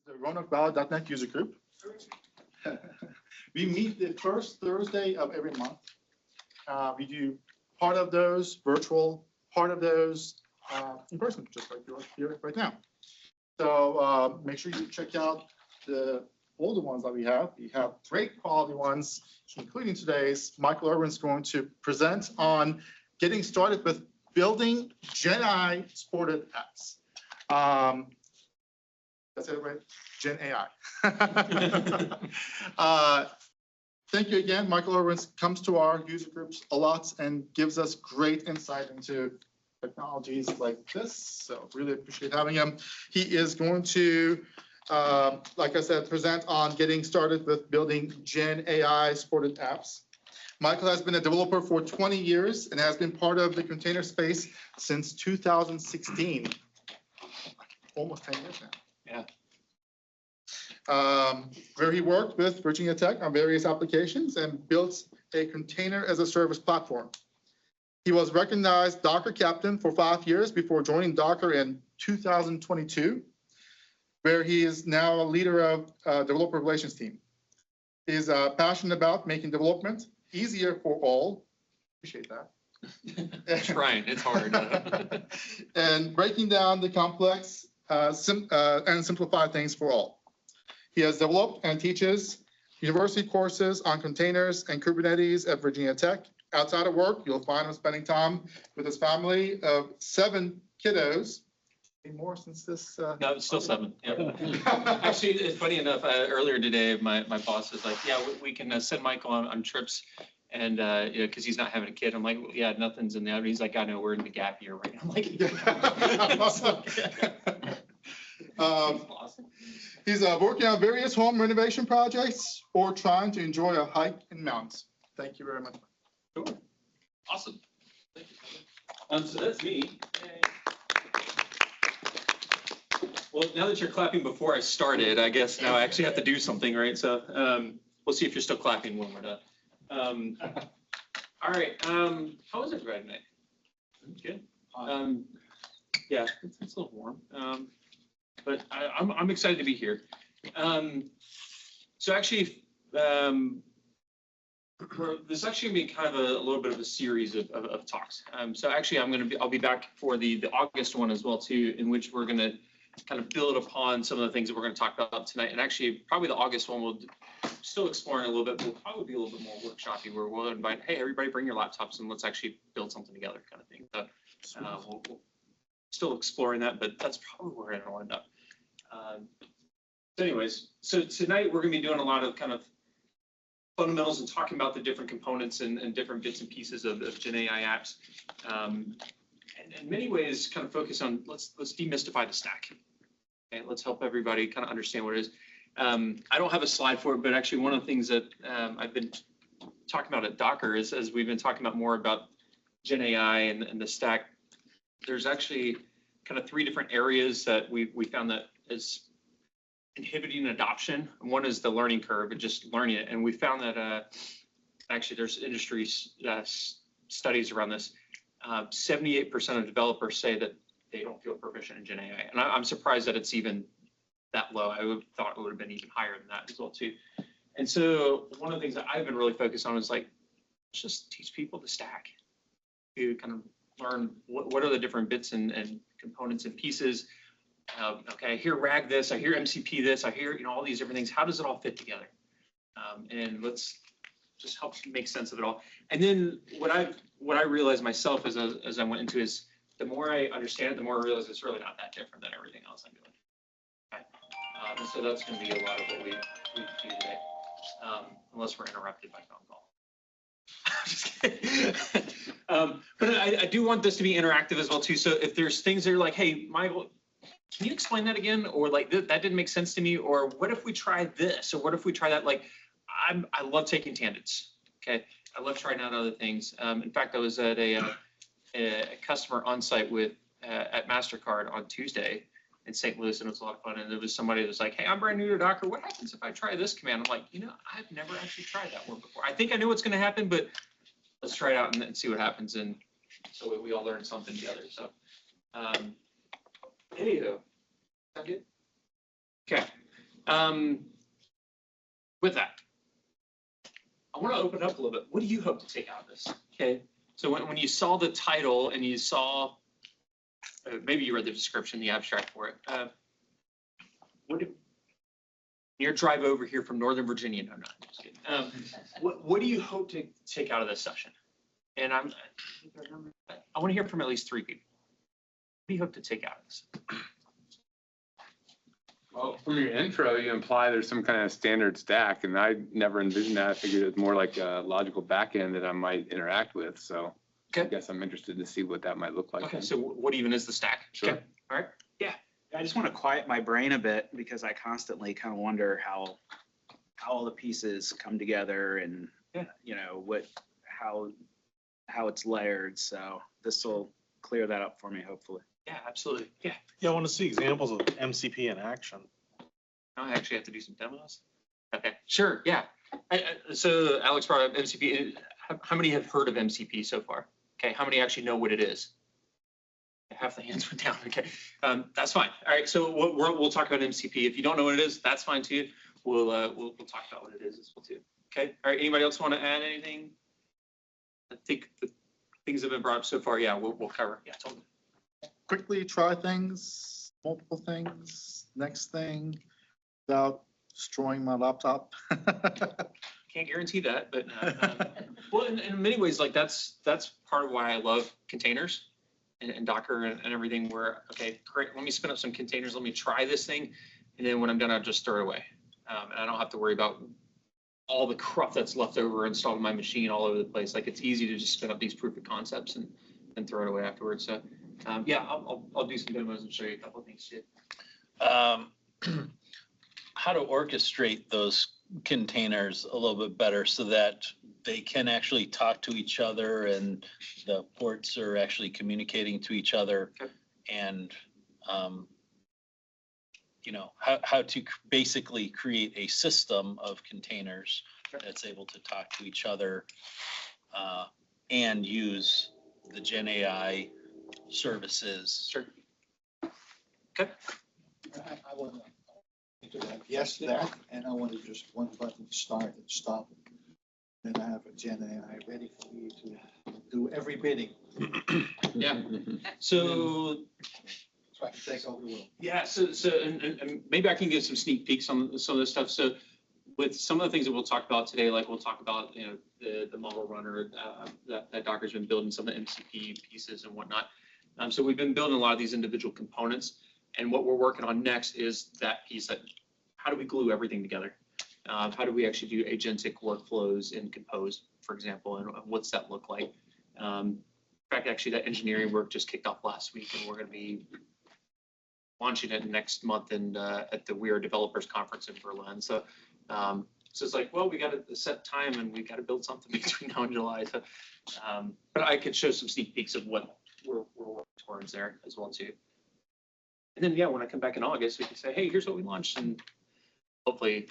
the Roanoke user group. We meet the first Thursday of every month. We do part of those virtual, part of those in person, just like you're here right now. So make sure you check out the older ones that we have. We have great quality ones, including today's. Michael Irwin's going to present on getting started with building GenAI supported apps. That's it, right? GenAI. Thank you again. Michael Irwin comes to our user groups a lot and gives us great insight into technologies like this. So really appreciate having him. He is going to, like I said, present on getting started with building GenAI supported apps. Michael has been a developer for 20 years and has been part of the container space since 2016. Almost 10 years now. Yeah. Where he worked with Virginia Tech on various applications and built a container as a service platform. He was recognized Docker captain for 5 years before joining Docker in 2022, where he is now a leader of developer relations team. He's passionate about making development easier for all. Appreciate that. Trying, it's hard. And breaking down the complex and simplify things for all. He has developed and teaches university courses on containers and Kubernetes at Virginia Tech. Outside of work, you'll find him spending time with his family of 7 kiddos. Any more since this? No, it's still 7. Yeah. Actually, it's funny enough, earlier today, my boss is like, yeah, we can send Michael on trips. And, you know, because he's not having a kid. I'm like, well, yeah, nothing's in the oven. He's like, I know, we're in the gap year right now. I'm like, awesome. He's working on various home renovation projects or trying to enjoy a hike in mountains. Thank you very much. Sure. Awesome. Thank you. So that's me. Yay. Well, now that you're clapping before I started, I guess now I actually have to do something, right? So we'll see if you're still clapping when we're done. All right. How was everybody tonight? Good. Yeah, it's a little warm. But I'm excited to be here. So actually, this is actually gonna be kind of a little bit of a series of talks. So actually, I'll be back for the August one as well too, in which we're gonna kind of build upon some of the things that we're gonna talk about tonight. And actually, probably the August one will still exploring a little bit. We'll probably be a little bit more workshoppy, where we'll invite, hey, everybody, bring your laptops and let's actually build something together, kind of thing. So we'll still exploring that, but that's probably where it'll end up. So anyways, so tonight we're going to be doing a lot of kind of fundamentals and talking about the different components and different bits and pieces of GenAI apps. And in many ways, kind of focus on let's demystify the stack. Okay, let's help everybody kind of understand what it is. I don't have a slide for it, but actually one of the things that I've been talking about at Docker is, as we've been talking about more about GenAI and the stack, there's actually kind of 3 different areas that we found that is inhibiting adoption. One is the learning curve and just learning it. And we found that actually there's industry studies around this. 78% of developers say that they don't feel proficient in GenAI. And I'm surprised that it's even that low. I would thought it would have been even higher than that as well too. And so one of the things that I've been really focused on is like, let's just teach people the stack to kind of learn what are the different bits and components and pieces. Okay, I hear RAG this, I hear MCP this, I hear, you know, all these different things. How does it all fit together? And let's just help make sense of it all. And then what I realized myself as I went into is the more I understand it, the more I realize it's really not that different than everything else I'm doing. Okay. And so that's going to be a lot of what we do today, unless we're interrupted by phone call. Just kidding. But I do want this to be interactive as well too. So if there's things that are like, hey, Michael, can you explain that again? Or like that didn't make sense to me. Or what if we try this? Or what if we try that? Like, I love taking tangents. Okay, I love trying out other things. In fact, I was at a customer on site with at MasterCard on Tuesday in St. Louis, and it was a lot of fun. And there was somebody that was like, hey, I'm brand new to Docker. What happens if I try this command? I'm like, you know, I've never actually tried that one before. I think I know what's going to happen, but let's try it out and see what happens. And so we all learn something together. So, anywho, that good? Okay. With that, I want to open it up a little bit. What do you hope to take out of this? Okay. So when you saw the title and you saw, maybe you read the description, the abstract for it. Your drive over here from Northern Virginia. No, I'm not just kidding. What do you hope to take out of this session? And I want to hear from at least 3 people. What do you hope to take out of this? Well, from your intro, you imply there's some kind of standard stack, and I never envisioned that. I figured it's more like a logical backend that I might interact with. So okay. I guess I'm interested to see what that might look like. Okay, so what even is the stack? Sure. Okay. All right. Yeah. I just want to quiet my brain a bit because I constantly kind of wonder how all the pieces come together and you know how it's layered. So this will clear that up for me, hopefully. Yeah, absolutely. Yeah. Yeah, I want to see examples of MCP in action. I actually have to do some demos. Okay, sure. Yeah. So Alex brought up MCP. How many have heard of MCP so far? Okay, how many actually know what it is? Half the hands went down. Okay, that's fine. All right, so we'll talk about MCP. If you don't know what it is, that's fine too. We'll talk about what it is as well too. Okay. All right. Anybody else want to add anything? I think the things have been brought up so far. Yeah, we'll cover. Yeah, totally. Quickly try things, multiple things, next thing, without destroying my laptop. Can't guarantee that, but well, in many ways, like that's part of why I love containers and Docker and everything. Where okay, great, let me spin up some containers, let me try this thing, and then when I'm done, I'll just throw it away, and I don't have to worry about all the crap that's left over installed in my machine all over the place. Like it's easy to just spin up these proof of concepts and throw it away afterwards. So yeah, I'll do some demos and show you a couple of things too. How to orchestrate those containers a little bit better so that they can actually talk to each other and the ports are actually communicating to each other. Okay. And you know, how to basically create a system of containers that's able to talk to each other and use the GenAI services. Sure. Okay. I want to yes to that, and I want to just one button start and stop. Then I have a GenAI ready for you to do every bidding. Yeah. So So I can take over the world. yeah, so and maybe I can give some sneak peeks on some of this stuff. So with some of the things that we'll talk about today, like we'll talk about the model runner that Docker's been building, some of the MCP pieces and whatnot. So we've been building a lot of these individual components, and what we're working on next is that piece that how do we glue everything together? How do we actually do agentic workflows in Compose, for example, and what's that look like? In fact, actually, that engineering work just kicked off last week, and we're going to be launching it next month and at the We Are Developers Conference in Berlin. So, so it's like, well, we got to set time and we got to build something between now and July. So, but I could show some sneak peeks of what we're working towards there as well too. And then, yeah, when I come back in August, we can say, hey, here's what we launched, and hopefully,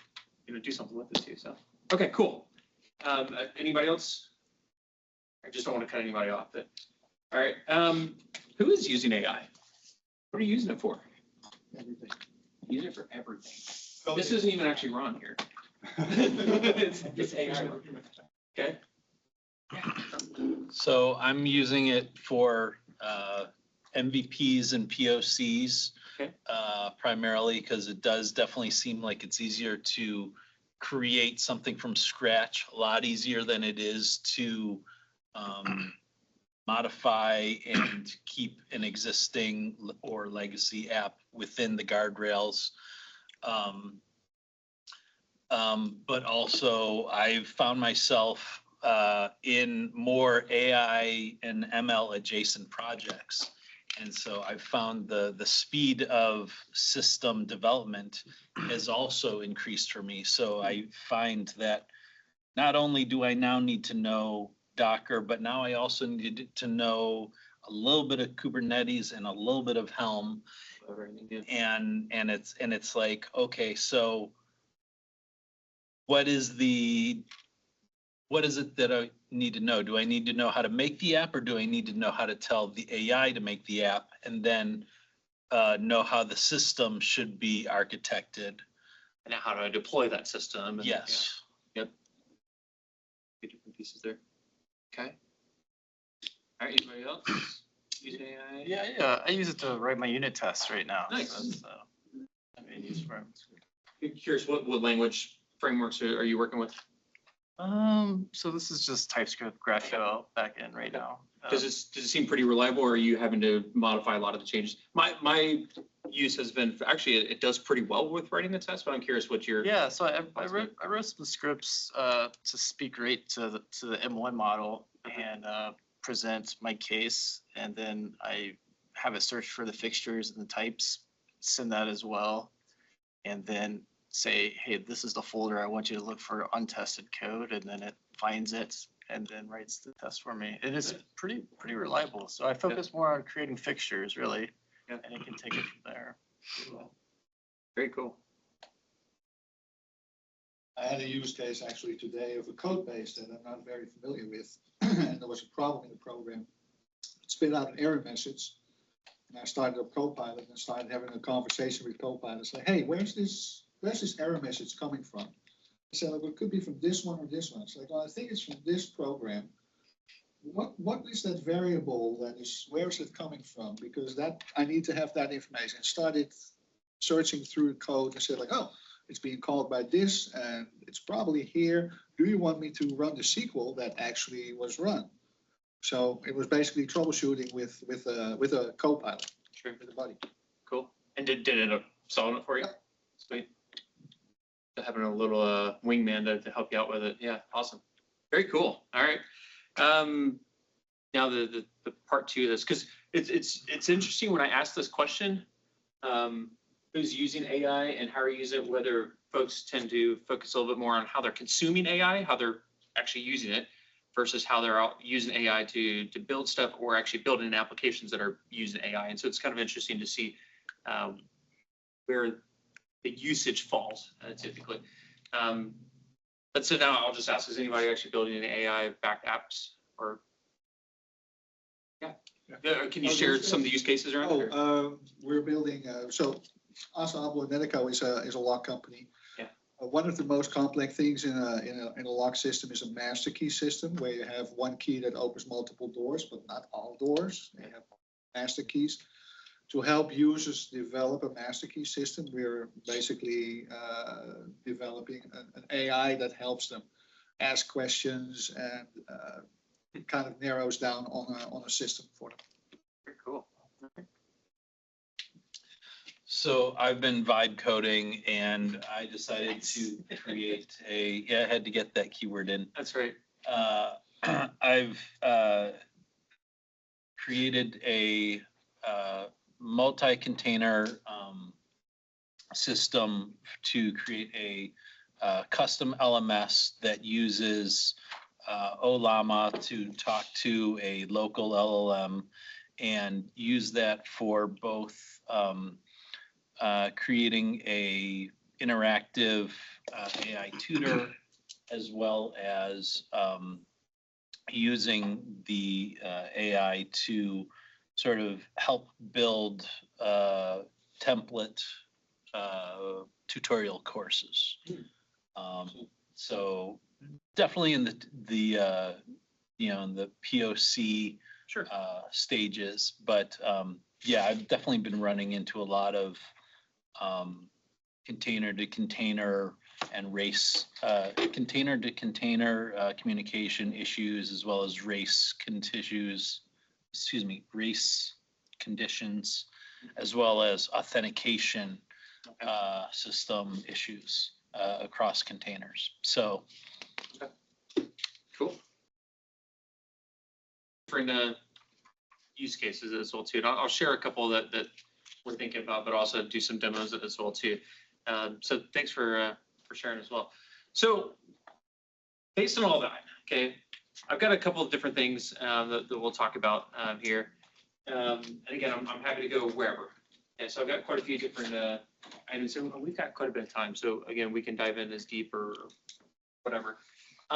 do something with it too. So, okay, cool. Anybody else? I just don't want to cut anybody off. But all right, who is using AI? What are you using it for? Everything. Using it for everything. This isn't even actually Ron here. it's AI. Okay. So I'm using it for MVPs and POCs, okay. Primarily because it does definitely seem like it's easier to create something from scratch, a lot easier than it is to modify and keep an existing or legacy app within the guardrails. But also I've found myself in more AI and ML adjacent projects. And so I've found the speed of system development has also increased for me. So I find that not only do I now need to know Docker, but now I also need to know a little bit of Kubernetes and a little bit of Helm. And it's like, okay, so what is it that I need to know? Do I need to know how to make the app, or do I need to know how to tell the AI to make the app, and then know how the system should be architected? and how to deploy that system. And, Yes. yeah, different pieces there. Okay. All right, anybody else? Using AI? Yeah, I use it to write my unit tests right now. Nice. So that's, I mean, use for Curious, what language frameworks are you working with? So this is just TypeScript GraphQL backend right now. Does it seem pretty reliable, or are you having to modify a lot of the changes? My use has been, actually, it does pretty well with writing the test, but I'm curious what your. Yeah, so I wrote some scripts to speak right to the M1 model and present my case, and then I have it search for the fixtures and the types, send that as well, and then say, hey, this is the folder I want you to look for untested code, and then it finds it and then writes the test for me. It is pretty reliable. So I focus more on creating fixtures really, Yeah. and it can take it from there. Very cool. I had a use case actually today of a code base that I'm not very familiar with. And there was a problem in the program. It spit out an error message. And I started up Copilot and started having a conversation with Copilot. Say, hey, where's this error message coming from? I said, well, it could be from this one or this one. It's like, well, I think it's from this program. What is that variable where is it coming from? Because I need to have that information. And started searching through the code and said like, oh, it's being called by this and it's probably here. Do you want me to run the SQL that actually was run? So it was basically troubleshooting with a Copilot, Sure. with a buddy. Cool. And did it end up solving it for you? Sweet. Having a little wingman to help you out with it. Yeah, awesome. Very cool. All right. Now the part two of this, because it's interesting when I ask this question, who's using AI and how are you using it, whether folks tend to focus a little bit more on how they're consuming AI, how they're actually using it, versus how they're out using AI to build stuff or actually building applications that are using AI. And so it's kind of interesting to see where the usage falls typically. But so now I'll just ask, is anybody actually building any AI-backed apps or? Yeah. Can you share some of the use cases around it? We're building, so Assa Abloy Medico is a lock company. Yeah. One of the most complex things in a lock system is a master key system where you have one key that opens multiple doors, but not all doors. They have master keys. To help users develop a master key system, we're basically developing an AI that helps them ask questions and it kind of narrows down on a system for them. Very cool. So I've been vibe coding and I decided to create I had to get that keyword in. That's right. I've created a multi-container system to create a custom LMS that uses Olama to talk to a local LLM and use that for both creating a interactive AI tutor as well as using the AI to sort of help build template tutorial courses. So definitely in the in the POC Sure. stages, but yeah, I've definitely been running into a lot of container to container and race container to container communication issues, as well as race conditions, as well as authentication system issues across containers. So Cool. Different use cases as well too. And I'll share a couple that we're thinking about, but also do some demos as well too. So thanks for sharing as well. So based on all that, okay, I've got a couple of different things that we'll talk about here. And again, I'm happy to go wherever. And so I've got quite a few different items. So we've got quite a bit of time. So again, we can dive in as deep or whatever.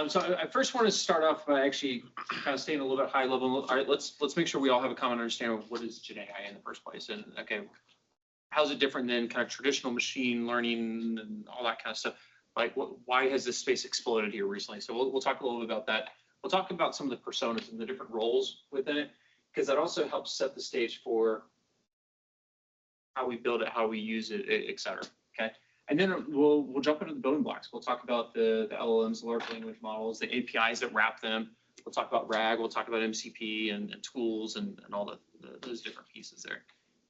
So I first want to start off by actually kind of staying a little bit high level. All right, let's make sure we all have a common understanding of what is GenAI in the first place. And okay, how's it different than kind of traditional machine learning and all that kind of stuff? Like, why has this space exploded here recently? So we'll talk a little bit about that. We'll talk about some of the personas and the different roles within it, because that also helps set the stage for how we build it, how we use it, et cetera. Okay. And then we'll jump into the building blocks. We'll talk about the LLMs, large language models, the APIs that wrap them. We'll talk about RAG. We'll talk about MCP and tools and all those different pieces there.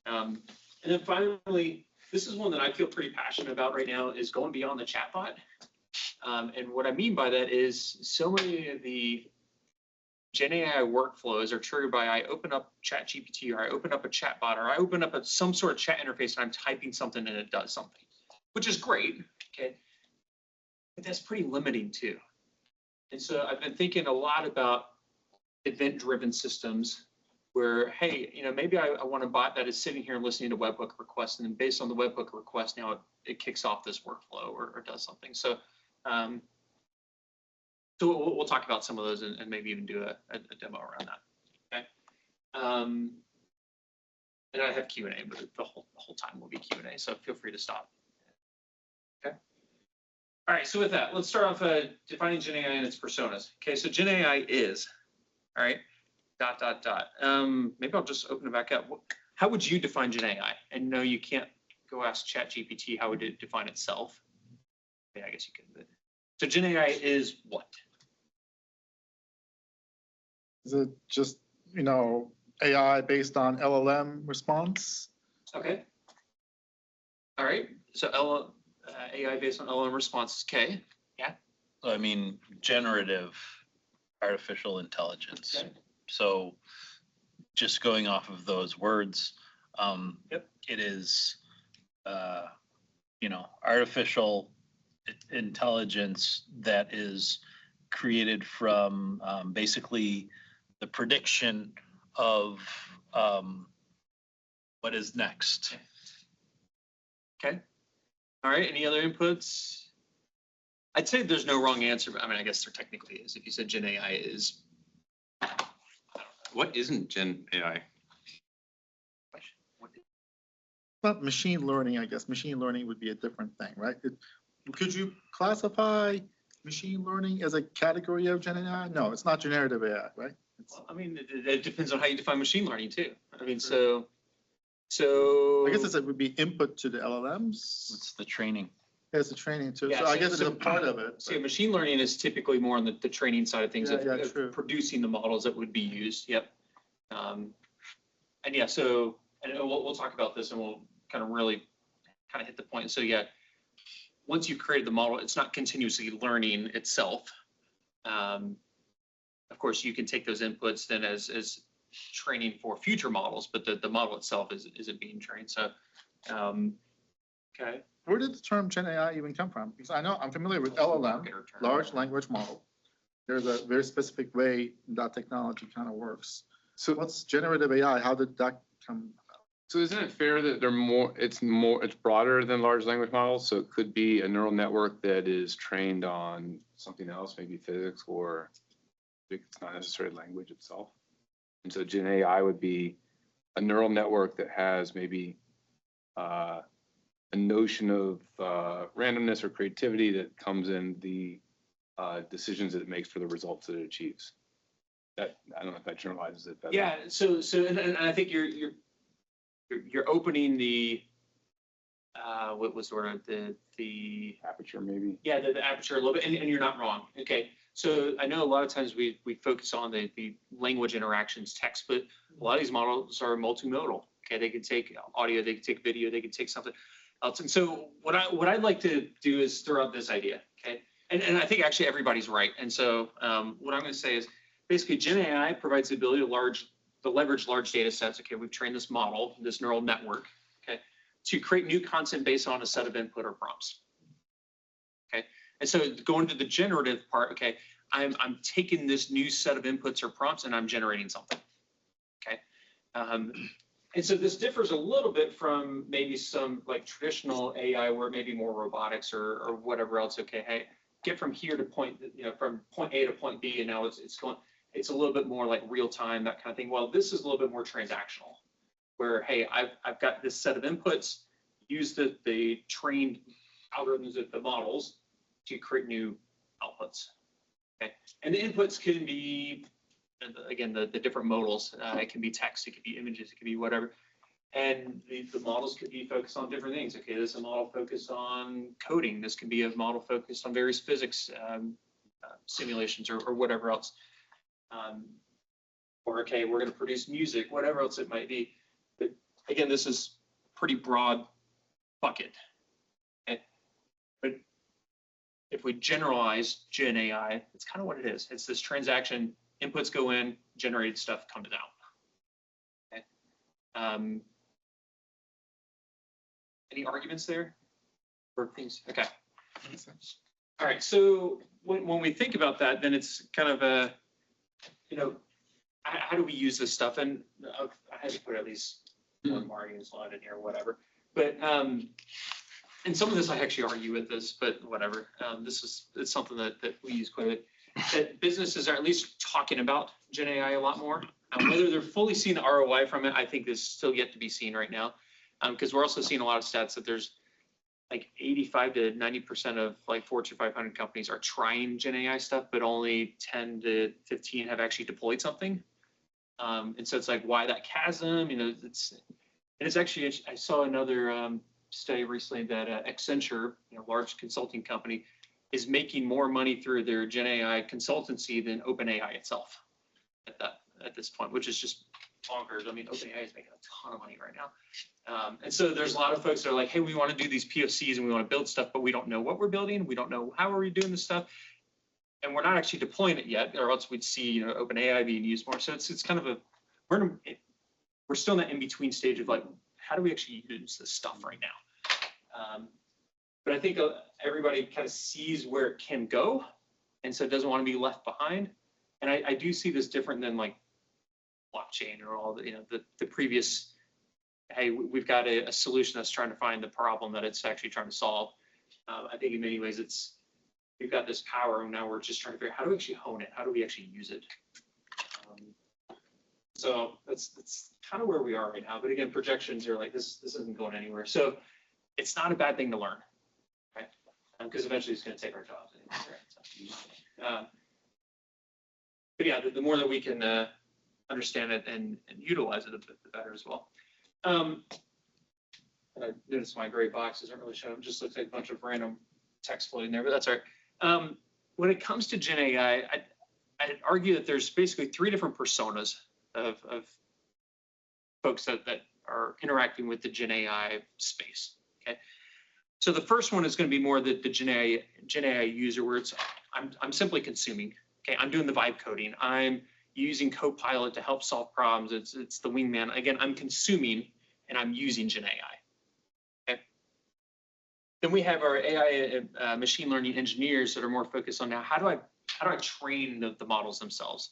And then finally, this is one that I feel pretty passionate about right now, is going beyond the chatbot. And what I mean by that is so many of the GenAI workflows are triggered by I open up ChatGPT, or I open up a chatbot, or I open up some sort of chat interface and I'm typing something and it does something, which is great, okay? But that's pretty limiting too. And so I've been thinking a lot about event-driven systems where, hey, maybe I want a bot that is sitting here and listening to webhook requests, and then based on the webhook request, now it kicks off this workflow or does something. So, so we'll talk about some of those and maybe even do a demo around that. Okay. And I have Q&A, but the whole time will be Q&A, so feel free to stop. Okay. All right, so with that, let's start off defining GenAI and its personas. Okay, so GenAI is, all right, ... Maybe I'll just open it back up. How would you define GenAI? And no, you can't go ask ChatGPT how would it define itself. Yeah, I guess you can. But... So GenAI is what? Is it just, AI based on LLM response? Okay. All right. So AI based on LLM responses. Okay. Yeah. I mean, generative artificial intelligence. Okay. So just going off of those words, Yep. It is, artificial intelligence that is created from basically the prediction of what is next. Okay. All right. Any other inputs? I'd say there's no wrong answer, but I guess there technically is. If you said GenAI is. What isn't Gen AI? But machine learning, I guess. Machine learning would be a different thing, right? Could you classify machine learning as a category of GenAI? No, it's not generative AI, right? Well, it depends on how you define machine learning too. So. I guess it would be input to the LLMs. It's the training. As the training too. Yeah, so I guess it's a part of it. So machine learning is typically more on the training side of things, of producing the models that would be used. Yep. And yeah, so we'll talk about this and we'll kind of really hit the point. So yeah, once you've created the model, it's not continuously learning itself. Of course, you can take those inputs then as training for future models, but the model itself isn't being trained. So, okay. Where did the term GenAI even come from? Because I know I'm familiar with LLM, large language model. There's a very specific way that technology kind of works. So what's generative AI? How did that come about? So isn't it fair that it's broader than large language models? So it could be a neural network that is trained on something else, maybe physics, or it's not necessarily language itself. And so GenAI would be a neural network that has maybe a notion of randomness or creativity that comes in the decisions that it makes for the results that it achieves. That, I don't know if that generalizes it better. Yeah. So and I think you're opening the what was the word, the Aperture maybe. Yeah, the aperture a little bit, and you're not wrong. Okay. So I know a lot of times we focus on the language interactions text, but a lot of these models are multimodal. Okay, they can take audio, they can take video, they can take something else. And so what I'd like to do is throw out this idea. Okay, and I think actually everybody's right. And so what I'm going to say is basically GenAI provides the ability to leverage large data sets. Okay, we've trained this model, this neural network, okay, to create new content based on a set of input or prompts. Okay, and so going to the generative part, okay, I'm taking this new set of inputs or prompts and I'm generating something. Okay, and so this differs a little bit from maybe some like traditional AI where maybe more robotics or whatever else. Okay, hey, get from here to point, from point A to point B, and now it's a little bit more like real time, that kind of thing. Well, this is a little bit more transactional, where hey, I've got this set of inputs, use the trained algorithms of the models to create new outputs. Okay, and the inputs can be, again, the different modals. It can be text, it could be images, it could be whatever. And the models could be focused on different things. Okay, this is a model focused on coding. This could be a model focused on various physics simulations or whatever else. Or, okay, we're going to produce music, whatever else it might be. But again, this is pretty broad bucket. Okay? But if we generalize GenAI, it's kind of what it is. It's this transaction, inputs go in, generated stuff comes out. Okay? Any arguments there? Or things? Okay. All right. So when we think about that, then it's kind of a, you know, how do we use this stuff? And I had to put at least one margin slide in here, or whatever. But and some of this I actually argue with this, but whatever. It's something that we use quite a bit. That businesses are at least talking about GenAI a lot more. Whether they're fully seeing the ROI from it, I think is still yet to be seen right now. Because we're also seeing a lot of stats that there's like 85 to 90% of like Fortune 500 companies are trying GenAI stuff, but only 10 to 15 have actually deployed something. And so it's like, why that chasm? You know, it's actually, I saw another study recently that Accenture, you know, large consulting company, is making more money through their GenAI consultancy than OpenAI itself at this point, which is just bonkers. I mean, OpenAI is making a ton of money right now. And so there's a lot of folks that are like, hey, we want to do these POCs and we want to build stuff, but we don't know what we're building. We don't know how are we doing this stuff. And we're not actually deploying it yet, or else we'd see, you know, OpenAI being used more. So it's kind of a, we're still in that in-between stage of like, how do we actually use this stuff right now? But I think everybody kind of sees where it can go, and so it doesn't want to be left behind. And I do see this different than like blockchain or all the, you know, the previous, hey, we've got a solution that's trying to find the problem that it's actually trying to solve. I think in many ways we've got this power, and now we're just trying to figure out how do we actually hone it? How do we actually use it? So that's kind of where we are right now. But again, projections are like, this isn't going anywhere. So it's not a bad thing to learn, right? Because eventually it's going to take our jobs anyway, right? But yeah, the more that we can understand it and utilize it, the better as well. And I noticed my gray box doesn't really show. It just looks like a bunch of random text floating there, but that's all right. When it comes to GenAI, I'd argue that there's basically three different personas of folks that are interacting with the GenAI space. Okay, so the first one is going to be more the GenAI user, where it's I'm simply consuming. Okay, I'm doing the vibe coding. I'm using Copilot to help solve problems. It's the wingman. Again, I'm consuming and I'm using GenAI. Okay. Then we have our AI machine learning engineers that are more focused on now how do I train the models themselves?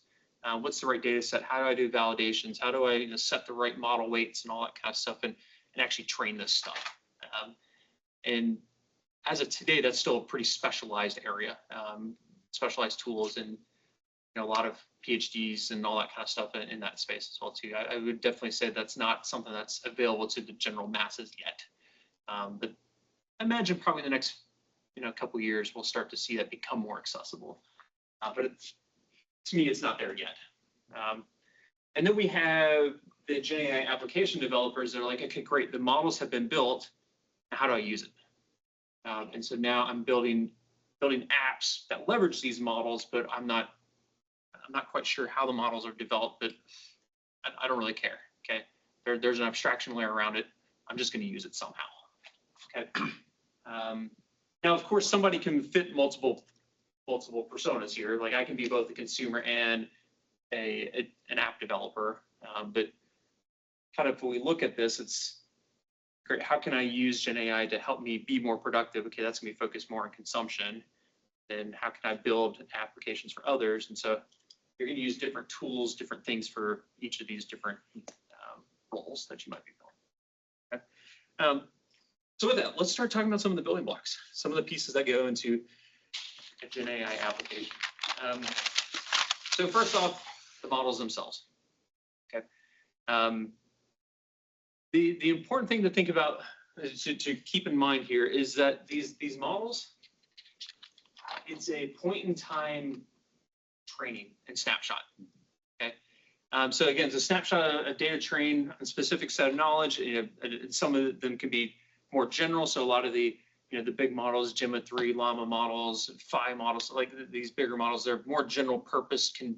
What's the right data set? How do I do validations? How do I set the right model weights and all that kind of stuff and actually train this stuff? And as of today, that's still a pretty specialized area, specialized tools, and a lot of PhDs and all that kind of stuff in that space as well too. I would definitely say that's not something that's available to the general masses yet. But I imagine probably in the next couple of years we'll start to see that become more accessible. But to me, it's not there yet. And then we have the GenAI application developers that are like, okay, great, the models have been built. How do I use it? And so now I'm building apps that leverage these models, but I'm not quite sure how the models are developed, but I don't really care. Okay, there's an abstraction layer around it. I'm just going to use it somehow. Okay. Now, of course, somebody can fit multiple personas here. Like I can be both a consumer and an app developer. But kind of when we look at this, it's great. How can I use GenAI to help me be more productive? Okay, that's going to be focused more on consumption. Then how can I build applications for others? And so you're going to use different tools, different things for each of these different roles that you might be filling. Okay. So with that, let's start talking about some of the building blocks, some of the pieces that go into a GenAI application. So first off, the models themselves. Okay. The important thing to think about to keep in mind here is that these models, it's a point in time training and snapshot. Okay. So again, it's a snapshot of data trained on a specific set of knowledge. You know, some of them can be more general. So a lot of the, you know, the big models, Gemma 3, Llama models, Phi models, like these bigger models, they're more general purpose, can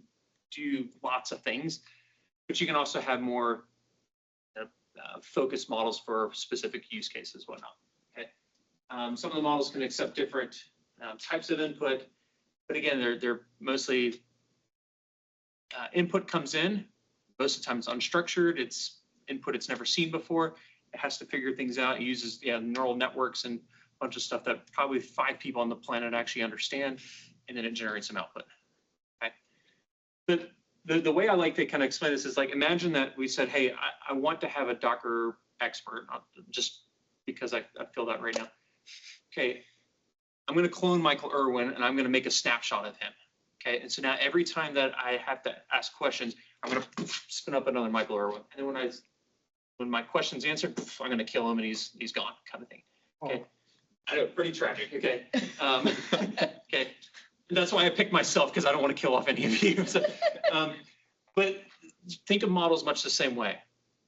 do lots of things. But you can also have more focused models for specific use cases, whatnot. Okay. Some of the models can accept different types of input, but again, they're mostly input comes in. Most of the time, it's unstructured. It's input it's never seen before. It has to figure things out. It uses neural networks and a bunch of stuff that probably 5 people on the planet actually understand, and then it generates some output. Okay. But the way I like to kind of explain this is like, imagine that we said, hey, I want to have a Docker expert, not just because I feel that right now. Okay, I'm going to clone Michael Irwin and I'm going to make a snapshot of him. Okay, and so now every time that I have to ask questions, I'm going to spin up another Michael Irwin. And then when my question's answered, I'm going to kill him and he's gone, kind of thing. Okay, I know, pretty tragic. Okay, okay. That's why I picked myself, because I don't want to kill off any of you. So, but think of models much the same way.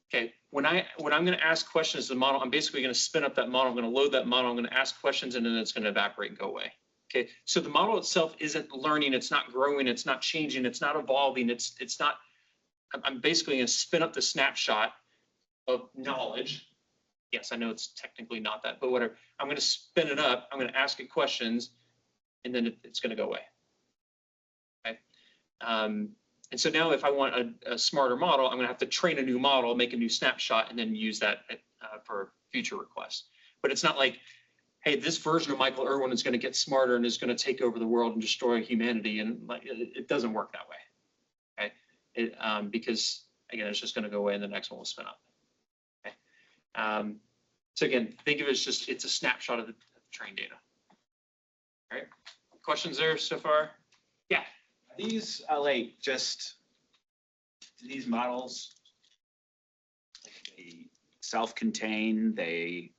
Okay, when I'm going to ask questions to the model, I'm basically going to spin up that model. I'm going to load that model. I'm going to ask questions, and then it's going to evaporate and go away. Okay, so the model itself isn't learning. It's not growing. It's not changing. It's not evolving. It's not. I'm basically going to spin up the snapshot of knowledge. Yes, I know it's technically not that, but whatever. I'm going to spin it up. I'm going to ask it questions, and then it's going to go away. Okay. And so now if I want a smarter model, I'm going to have to train a new model, make a new snapshot, and then use that for future requests. But it's not like, hey, this version of Michael Irwin is going to get smarter and is going to take over the world and destroy humanity. And like, it doesn't work that way. Okay. Because again, it's just going to go away and the next one will spin up. Okay. So again, think of it as it's a snapshot of the trained data. All right. Questions there so far? Yeah. These these models, they self-contained, they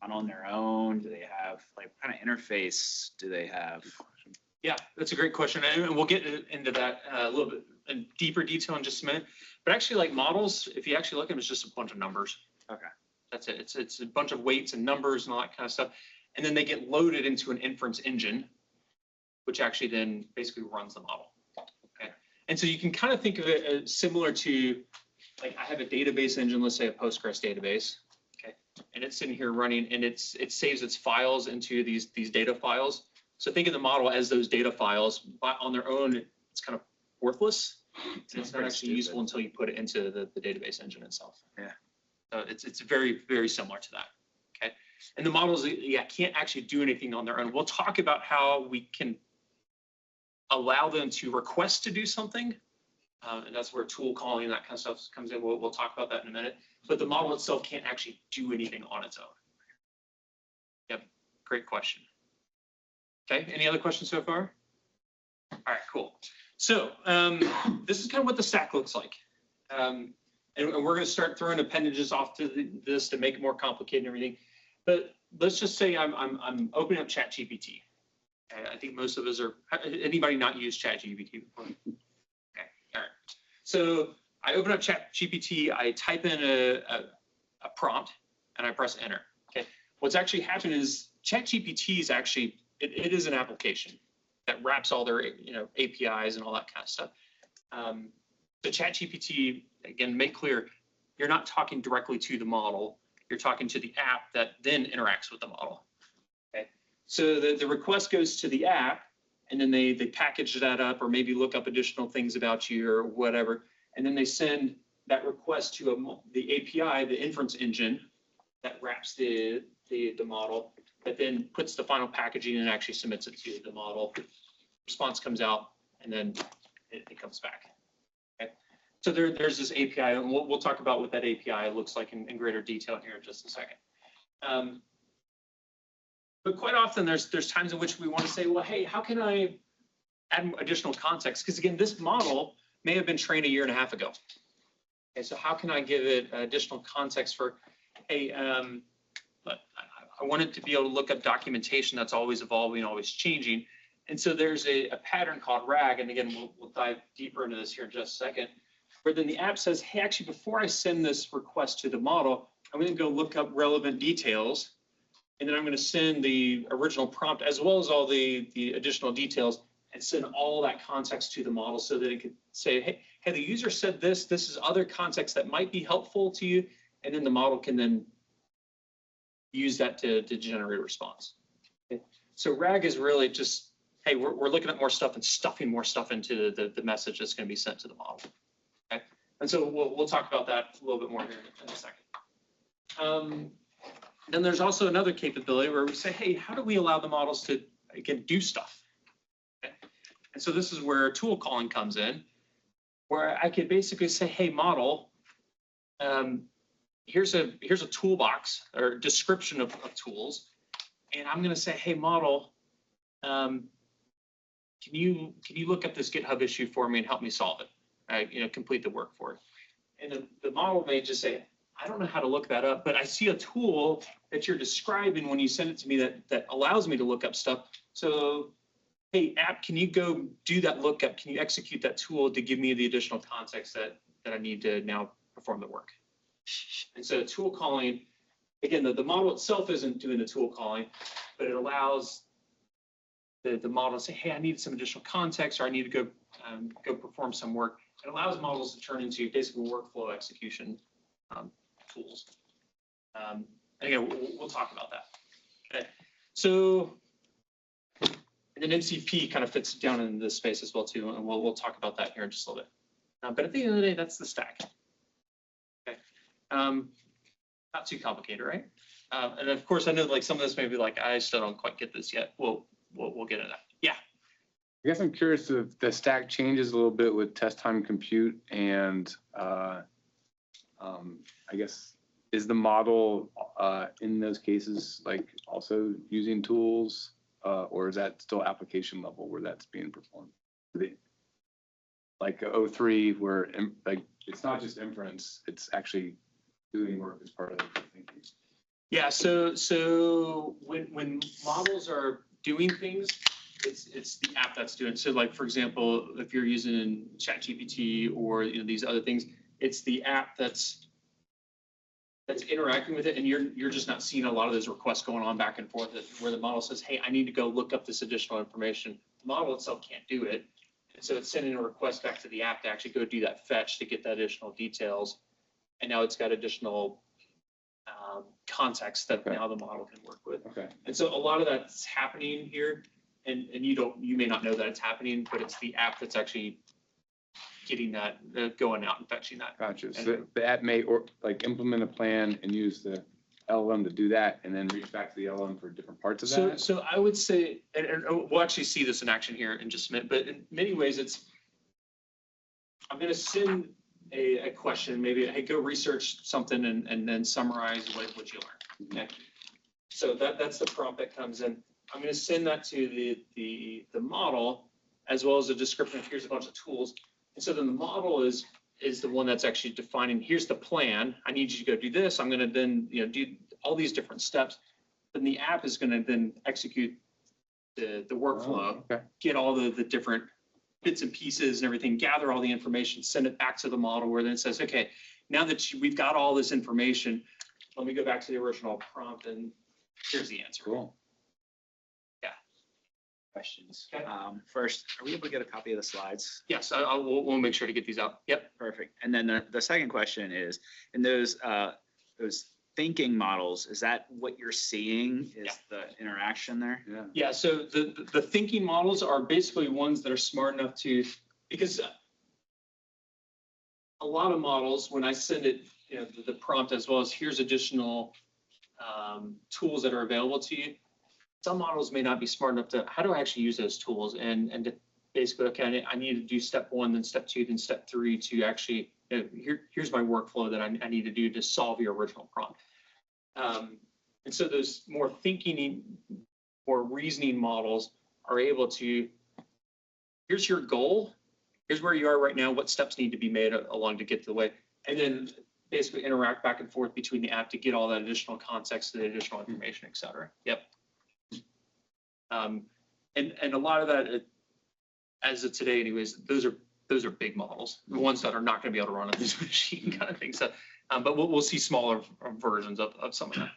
run on their own? Do they have, like, what kind of interface do they have? Yeah, that's a great question. And we'll get into that a little bit in deeper detail in just a minute. But actually, like models, if you actually look at them, it's just a bunch of numbers. Okay. That's it. It's a bunch of weights and numbers and all that kind of stuff. And then they get loaded into an inference engine, which actually then basically runs the model. Okay. And so you can kind of think of it as similar to, like, I have a database engine, let's say a Postgres database. Okay. And it's sitting here running, and it saves its files into these data files. So think of the model as those data files, but on their own, it's kind of worthless. And it's not actually useful until you put it into the database engine itself. Yeah. So it's very, very similar to that. Okay. And the models, can't actually do anything on their own. We'll talk about how we can allow them to request to do something. And that's where tool calling and that kind of stuff comes in. We'll talk about that in a minute. But the model itself can't actually do anything on its own. Yep, great question. Okay, any other questions so far? All right, cool. So this is kind of what the stack looks like. And we're going to start throwing appendages off to this to make it more complicated and everything. But let's just say I'm opening up ChatGPT. I think most of us are. Anybody not used ChatGPT before? Okay, all right. So I open up ChatGPT. I type in a prompt and I press enter. Okay. What's actually happened is ChatGPT is actually it is an application that wraps all their APIs and all that kind of stuff. The ChatGPT, again, make clear, you're not talking directly to the model. You're talking to the app that then interacts with the model. Okay. So the request goes to the app, and then they package that up or maybe look up additional things about you or whatever. And then they send that request to the API, the inference engine that wraps the model, that then puts the final packaging and actually submits it to the model. Response comes out, and then it comes back. Okay. So there's this API, and we'll talk about what that API looks like in greater detail here in just a second. But quite often there's times in which we want to say, well, hey, how can I add additional context? Because again, this model may have been trained 1.5 years ago. Okay, so how can I give it additional context for, hey, I want it to be able to look up documentation that's always evolving, always changing. And so there's a pattern called RAG, and again, we'll dive deeper into this here in just a second, where then the app says, hey, actually, before I send this request to the model, I'm going to go look up relevant details, and then I'm going to send the original prompt as well as all the additional details and send all that context to the model so that it could say, hey, the user said this is other context that might be helpful to you, and then the model can then use that to generate a response. Okay. So RAG is really just, hey, we're looking at more stuff and stuffing more stuff into the message that's going to be sent to the model. Okay. And so we'll talk about that a little bit more here in a second. Then there's also another capability where we say, hey, how do we allow the models to, again, do stuff? Okay. And so this is where tool calling comes in, where I could basically say, hey, model, here's a toolbox or description of tools, and I'm going to say, hey, model, can you look up this GitHub issue for me and help me solve it? Complete the work for it. And the model may just say, I don't know how to look that up, but I see a tool that you're describing when you send it to me that allows me to look up stuff. So, hey, app, can you go do that lookup? Can you execute that tool to give me the additional context that I need to now perform the work? And so tool calling, again, the model itself isn't doing the tool calling, but it allows the model to say, hey, I need some additional context, or I need to go perform some work. It allows models to turn into basically workflow execution tools. And again, we'll talk about that. Okay. So, and then MCP kind of fits down in this space as well too, and we'll talk about that here in just a little bit. But at the end of the day, that's the stack. Okay. Not too complicated, right? And of course, I know like some of this may be like, I still don't quite get this yet. We'll get into that. Yeah. I guess I'm curious if the stack changes a little bit with test time compute, and I guess, is the model in those cases like also using tools, or is that still application level where that's being performed? Like O3, where like it's not just inference, it's actually doing work as part of the thinking. Yeah. So when models are doing things, it's the app that's doing. So like, for example, if you're using ChatGPT or these other things, it's the app that's interacting with it, and you're just not seeing a lot of those requests going on back and forth where the model says, hey, I need to go look up this additional information. The model itself can't do it. And so it's sending a request back to the app to actually go do that fetch to get that additional details. And now it's got additional context that now the model can work with. Okay. And so a lot of that's happening here, and you may not know that it's happening, but it's the app that's actually getting that, going out and fetching that. Gotcha. So the app may implement a plan and use the LLM to do that, and then reach back to the LLM for different parts of that? So I would say, and we'll actually see this in action here in just a minute, but in many ways I'm going to send a question, maybe, hey, go research something and then summarize what you learned. Okay. So that's the prompt that comes in. I'm going to send that to the model, as well as a description of here's a bunch of tools. And so then the model is the one that's actually defining, here's the plan. I need you to go do this. I'm going to then do all these different steps. Then the app is going to then execute the workflow, get all the different bits and pieces and everything, gather all the information, send it back to the model, where then it says, okay, now that we've got all this information, let me go back to the original prompt and here's the answer. Cool. Questions. Okay. First, are we able to get a copy of the slides? Yes, we'll make sure to get these out. Yep. Perfect. And then the second question is, in those thinking models, is that what you're seeing is the interaction there? Yeah. Yeah, so the thinking models are basically ones that are smart enough to, because a lot of models, when I send it, the prompt as well as here's additional tools that are available to you, some models may not be smart enough to, how do I actually use those tools? And to basically, okay, I need to do step 1, then step 2, then step 3 to actually, here's my workflow that I need to do to solve your original prompt. And so those more thinking or reasoning models are able to, here's your goal, here's where you are right now, what steps need to be made along to get to the way. And then basically interact back and forth between the app to get all that additional context, the additional information, et cetera. Yep. And a lot of that, as of today anyways, those are big models, the ones that are not going to be able to run on this machine kind of thing. So, but we'll see smaller versions of some of that.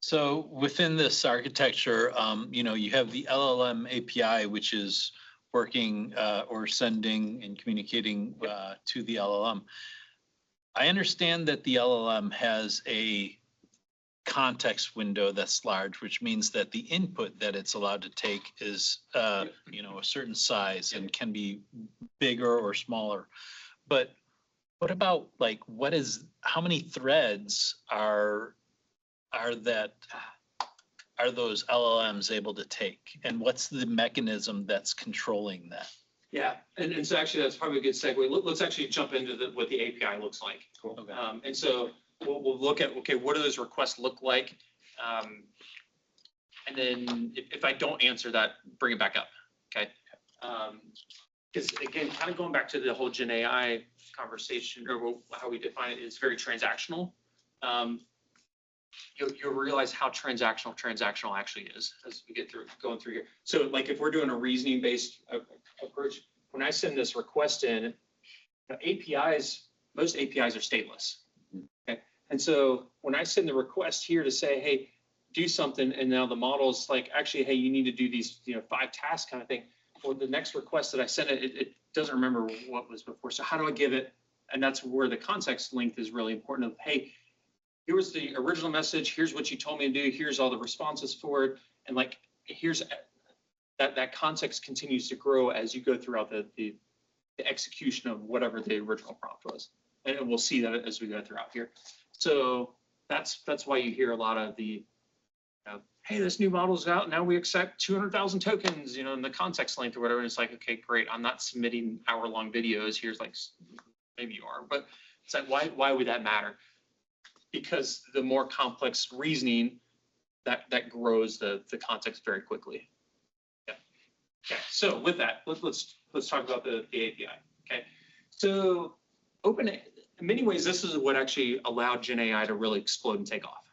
So within this architecture, you have the LLM API, which is working or sending and communicating to the LLM. I understand that the LLM has a context window that's large, which means that the input that it's allowed to take is, a certain size and can be bigger or smaller. But what about how many threads are those LLMs able to take? And what's the mechanism that's controlling that? Yeah, and so actually that's probably a good segue. Let's actually jump into what the API looks like. Cool. Okay. And so we'll look at, okay, what do those requests look like? And then if I don't answer that, bring it back up, okay? Because again, kind of going back to the whole GenAI conversation, or how we define it, is very transactional. You'll realize how transactional actually is as we get going through here. So like if we're doing a reasoning based approach, when I send this request in, APIs, most APIs are stateless. Okay. And so when I send the request here to say, hey, do something, and now the model's like, actually, hey, you need to do these, 5 tasks kind of thing. Well, the next request that I send it doesn't remember what was before. So how do I give it? And that's where the context length is really important of, hey, here was the original message, here's what you told me to do, here's all the responses for it. And like, here's that context continues to grow as you go throughout the execution of whatever the original prompt was. And we'll see that as we go throughout here. So that's why you hear a lot of the, hey, this new model's out, now we accept 200,000 tokens, in the context length or whatever. And it's like, okay, great, I'm not submitting hour-long videos. Here's like, maybe you are, but it's like, why would that matter? Because the more complex reasoning, that grows the context very quickly. Yeah. Okay. So with that, let's talk about the API. Okay. So in many ways, this is what actually allowed GenAI to really explode and take off.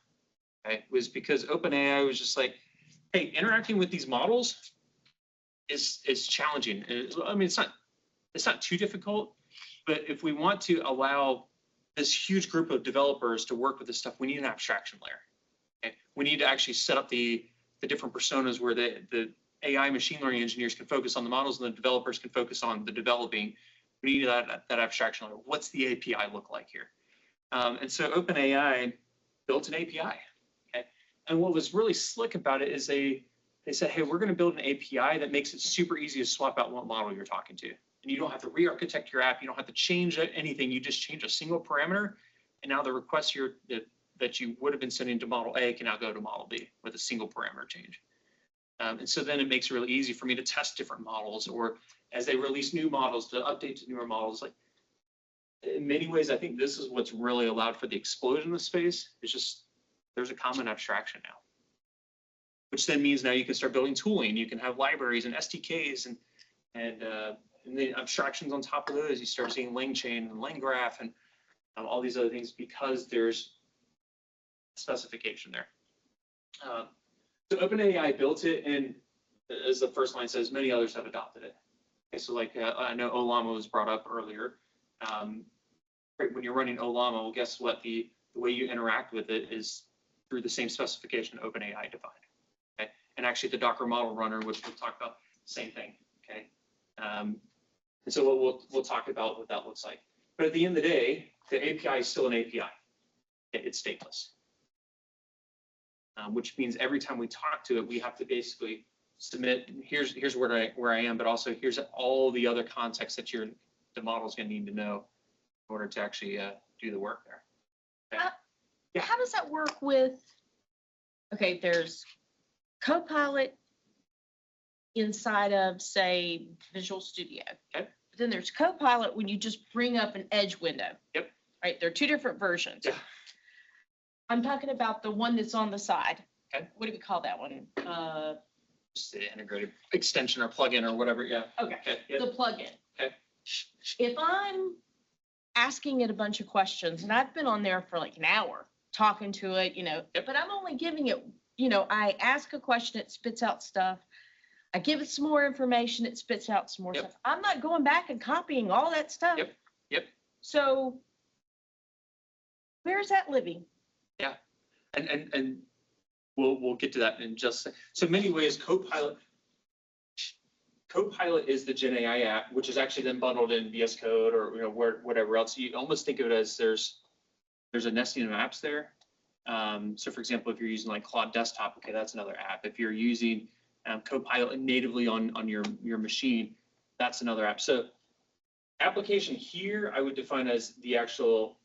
Okay. It was because OpenAI was just like, hey, interacting with these models is challenging. I mean, it's not too difficult, but if we want to allow this huge group of developers to work with this stuff, we need an abstraction layer. Okay? We need to actually set up the different personas where the AI machine learning engineers can focus on the models and the developers can focus on the developing. We need that abstraction layer. What's the API look like here? And so OpenAI built an API. Okay? And what was really slick about it is they said, hey, we're going to build an API that makes it super easy to swap out what model you're talking to. And you don't have to re-architect your app. You don't have to change anything. You just change a single parameter. And now the request that you would have been sending to model A can now go to model B with a single parameter change. And so then it makes it really easy for me to test different models, or as they release new models, to update to newer models. Like, in many ways, I think this is what's really allowed for the explosion of space. It's just there's a common abstraction now, which then means now you can start building tooling. You can have libraries and SDKs and the abstractions on top of those. You start seeing LangChain and LangGraph and all these other things because there's specification there. So OpenAI built it, and as the first line says, many others have adopted it. Okay, so like I know Olama was brought up earlier. When you're running Olama, well, guess what? The way you interact with it is through the same specification OpenAI defined. Okay, and actually the Docker model runner, which we'll talk about, same thing. Okay. And so we'll talk about what that looks like. But at the end of the day, the API is still an API. It's stateless, which means every time we talk to it, we have to basically submit, here's where I am, but also here's all the other context that the model's going to need to know in order to actually do the work there. Okay. Yeah. How does that work with, okay, there's Copilot inside of, say, Visual Studio. Okay. But then there's Copilot when you just bring up an edge window. Yep. Right, there are 2 different versions. Yeah. I'm talking about the one that's on the side. Okay. What do we call that one? Just the integrated extension or plugin or whatever, yeah. Okay, Yeah. the plugin. Okay. If I'm asking it a bunch of questions, and I've been on there for like an hour talking to it, Yep. but I'm only giving it, I ask a question, it spits out stuff. I give it some more information, it spits out some more Yep. stuff. I'm not going back and copying all that stuff. Yep. So where's that living? And we'll get to that in just a sec. So in many ways, Copilot is the GenAI app, which is actually then bundled in VS Code or whatever else. You almost think of it as there's a nesting of apps there. So for example, if you're using like Claude Desktop, okay, that's another app. If you're using Copilot natively on your machine, that's another app. So application here, I would define as the actual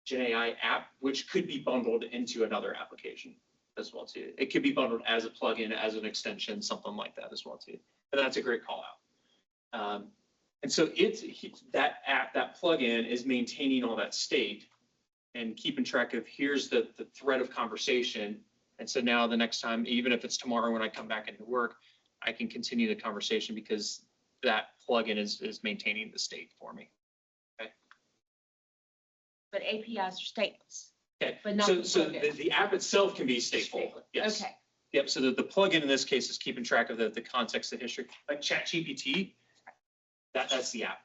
GenAI app, which could be bundled into another application as well too. It could be bundled as a plugin, as an extension, something like that as well too. And that's a great call out. And so that app, that plugin is maintaining all that state and keeping track of here's the thread of conversation. And so now the next time, even if it's tomorrow when I come back into work, I can continue the conversation because that plugin is maintaining the state for me. But APIs are stateless. Okay, But not so the plugin. the app itself can be stateful. Yes. Okay. Yep. So the plugin in this case is keeping track of the context, the history. Like ChatGPT, that's the app.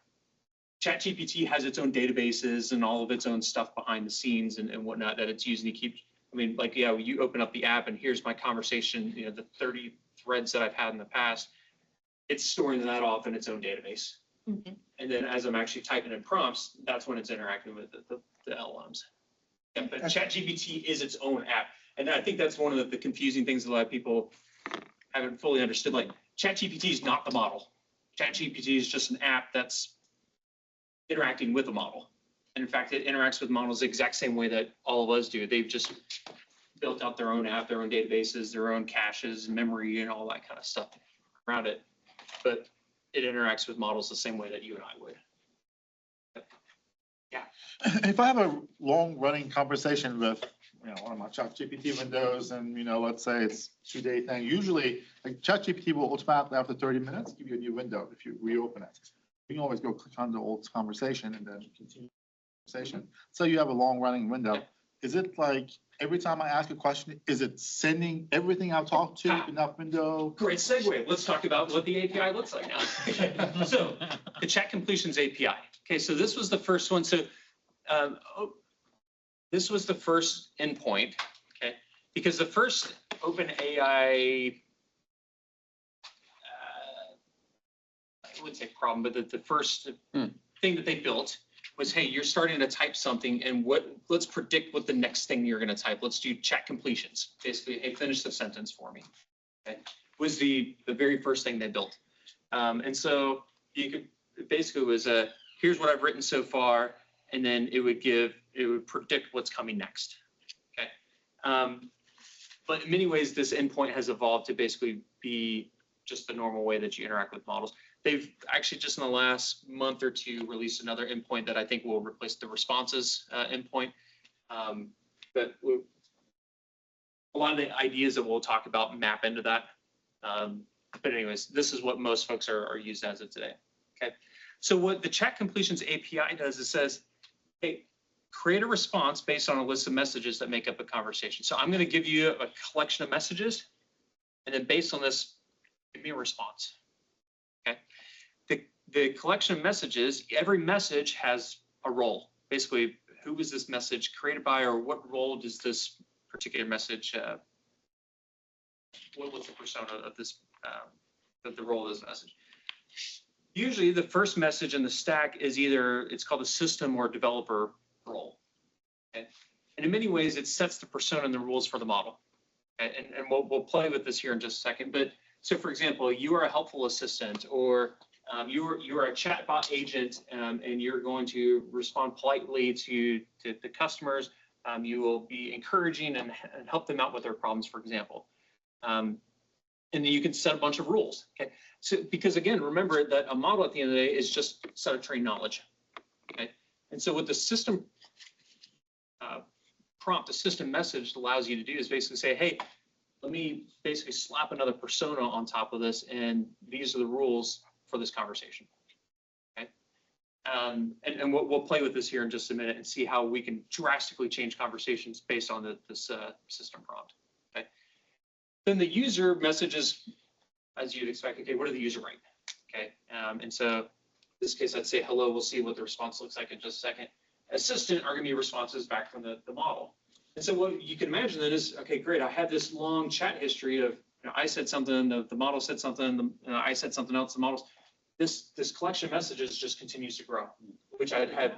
ChatGPT has its own databases and all of its own stuff behind the scenes and whatnot that it's using to keep. I mean, like, yeah, you open up the app and here's my conversation. The 30 threads that I've had in the past. It's storing that off in its own database. Mhm. And then as I'm actually typing in prompts, that's when it's interacting with the LLMs. Yeah, but ChatGPT is its own app. And I think that's one of the confusing things that a lot of people haven't fully understood. Like ChatGPT is not the model. ChatGPT is just an app that's interacting with a model. And in fact, it interacts with models the exact same way that all of us do. They've just built out their own app, their own databases, their own caches, memory, and all that kind of stuff around it. But it interacts with models the same way that you and I would. Yeah. If I have a long running conversation with, one of my ChatGPT windows and, let's say it's 2-day thing, usually like ChatGPT will automatically after 30 minutes give you a new window if you reopen it. You can always go click on the old conversation and then continue the conversation. So you have a long running window. Is it like every time I ask a question, is it sending everything I've talked to in that window? Great segue. Let's talk about what the API looks like now. So the chat completions API. Okay, so this was the first one. So this was the first endpoint, okay? Because the first OpenAI, I wouldn't say problem, but the first thing that they built was, hey, you're starting to type something and let's predict what the next thing you're gonna type. Let's do chat completions. Basically, hey, finish the sentence for me, okay? Was the very first thing they built. And so you could, basically was here's what I've written so far, and then it would predict what's coming next, okay? But in many ways, this endpoint has evolved to basically be just the normal way that you interact with models. They've actually just in the last month or two released another endpoint that I think will replace the responses endpoint. But a lot of the ideas that we'll talk about map into that. But anyways, this is what most folks are used as of today. Okay. So what the chat completions API does, it says, hey, create a response based on a list of messages that make up a conversation. So I'm going to give you a collection of messages, and then based on this, give me a response. Okay. The collection of messages, every message has a role. Basically, who was this message created by, or what role does this particular message, what's the persona of this, the role of this message? Usually the first message in the stack is either, it's called a system or developer role. Okay? And in many ways, it sets the persona and the rules for the model. Okay? And we'll play with this here in just a second. But so for example, you are a helpful assistant, or you are a chatbot agent, and you're going to respond politely to the customers. You will be encouraging and help them out with their problems, for example. And then you can set a bunch of rules. Okay, so because again, remember that a model at the end of the day is just a set of trained knowledge. Okay, and so what the system prompt, the system message allows you to do is basically say, hey, let me basically slap another persona on top of this, and these are the rules for this conversation. Okay, And we'll play with this here in just a minute and see how we can drastically change conversations based on this system prompt. Okay. Then the user messages, as you'd expect. Okay, what did the user write? Okay, and so in this case, I'd say hello. We'll see what the response looks like in just a second. Assistant are going to be responses back from the model. And so what you can imagine then is, okay, great. I had this long chat history of, I said something, the model said something, I said something else, the models. This collection of messages just continues to grow, which I'd have,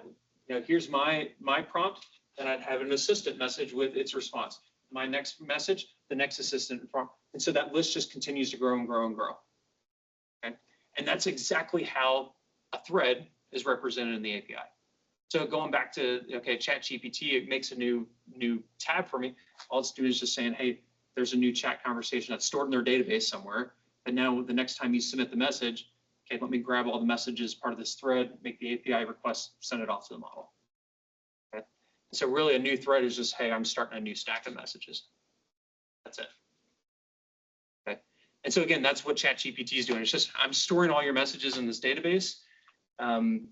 here's my prompt, and I'd have an assistant message with its response. My next message, the next assistant prompt. And so that list just continues to grow and grow and grow. Okay. And that's exactly how a thread is represented in the API. So going back to, okay, ChatGPT, it makes a new tab for me. All it's doing is just saying, hey, there's a new chat conversation that's stored in their database somewhere. But now the next time you submit the message, okay, let me grab all the messages part of this thread, make the API request, send it off to the model. Okay. So really a new thread is just, hey, I'm starting a new stack of messages. That's it. Okay. And so again, that's what ChatGPT is doing. It's just, I'm storing all your messages in this database. And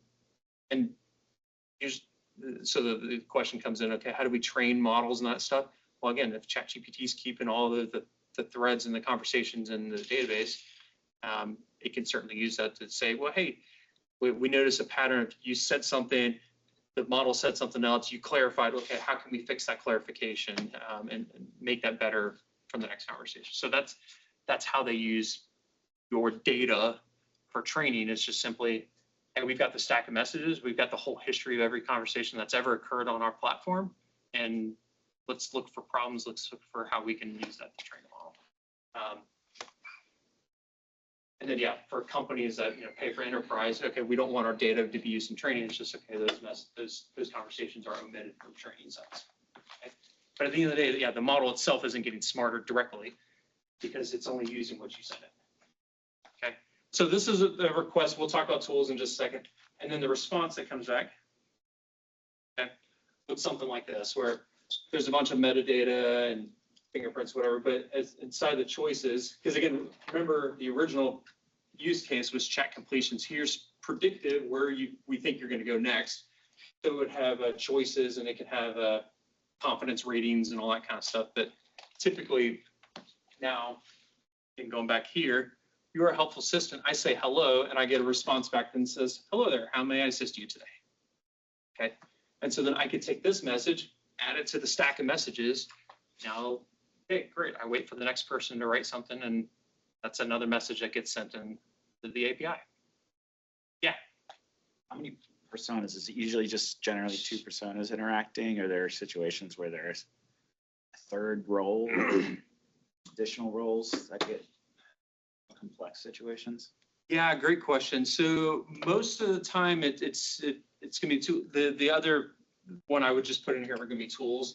so the question comes in, okay, how do we train models and that stuff? Well, again, if ChatGPT is keeping all the threads and the conversations in the database, it can certainly use that to say, well, hey, we notice a pattern. You said something, the model said something else, you clarified, okay, how can we fix that clarification and make that better from the next conversation? So that's how they use your data for training. It's just simply, and we've got the stack of messages, we've got the whole history of every conversation that's ever occurred on our platform, and let's look for problems, let's look for how we can use that to train a model. And then, yeah, for companies that pay for enterprise, okay, we don't want our data to be used in training. It's just, okay, those conversations are omitted from training sites. Okay? But at the end of the day, yeah, the model itself isn't getting smarter directly because it's only using what you send it. Okay, so this is the request. We'll talk about tools in just a second, and then the response that comes back. Okay, looks something like this, where there's a bunch of metadata and fingerprints, whatever, but as inside the choices, because again, remember the original use case was chat completions. Here's predictive where we think you're going to go next. So it would have choices, and it can have confidence ratings and all that kind of stuff. But typically now, and going back here, you're a helpful assistant. I say hello, and I get a response back that says, hello there, how may I assist you today? Okay, and so then I could take this message, add it to the stack of messages. Now, okay, great. I wait for the next person to write something, and that's another message that gets sent in to the API. Yeah. How many personas? Is it usually just generally two personas interacting, or there are situations where there's a third role, additional roles that get complex situations? Yeah, great question. So most of the time, it's going to be two. The other one I would just put in here are going to be tools.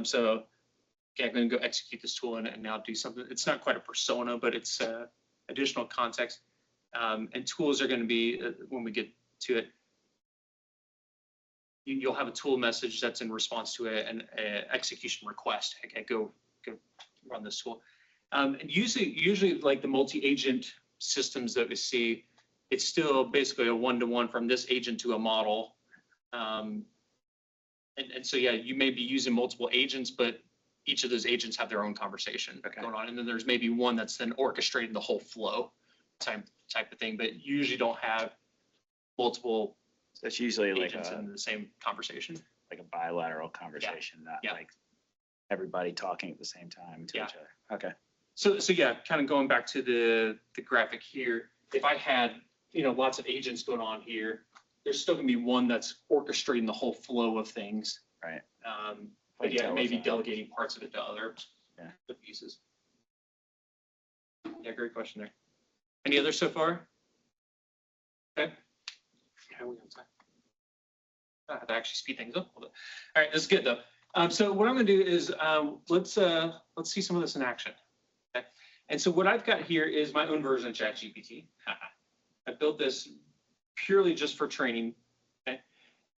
So okay, I'm going to go execute this tool and now do something. It's not quite a persona, but it's additional context. And tools are going to be, when we get to it, you'll have a tool message that's in response to an execution request. Okay, go run this tool. And usually like the multi-agent systems that we see, it's still basically a one-to-one from this agent to a model. And so, yeah, you may be using multiple agents, but each of those agents have their own conversation going on. And then there's maybe one that's then orchestrating the whole flow type of thing, but you usually don't have multiple That's usually like agents in the same conversation. like a bilateral conversation, not like everybody talking at the same time to each other. Okay. So yeah, kind of going back to the graphic here, if I had, lots of agents going on here, there's still gonna be one that's orchestrating the whole flow of things. Right. But yeah, maybe delegating parts of it to other pieces. Yeah, great question there. Any others so far? Okay. How are we on time? I have to actually speed things up a little bit. All right, this is good though. So what I'm gonna do is let's see some of this in action. Okay. And so what I've got here is my own version of ChatGPT. I built this purely just for training. Okay.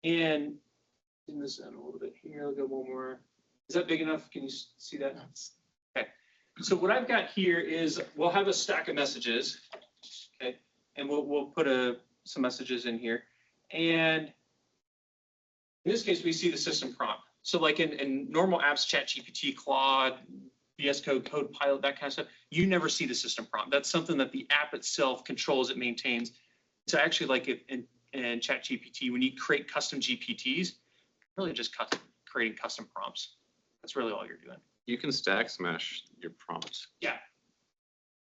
And in this down a little bit here, I'll go one more. Is that big enough? Can you see that? Okay. So what I've got here is we'll have a stack of messages. Okay. And we'll put some messages in here. And in this case, we see the system prompt. So like in normal apps, ChatGPT, Claude, VS Code, Copilot, that kind of stuff, you never see the system prompt. That's something that the app itself controls, it maintains. So actually, like in ChatGPT, when you create custom GPTs, really just creating custom prompts. That's really all you're doing. You can stack smash your prompts. Yeah.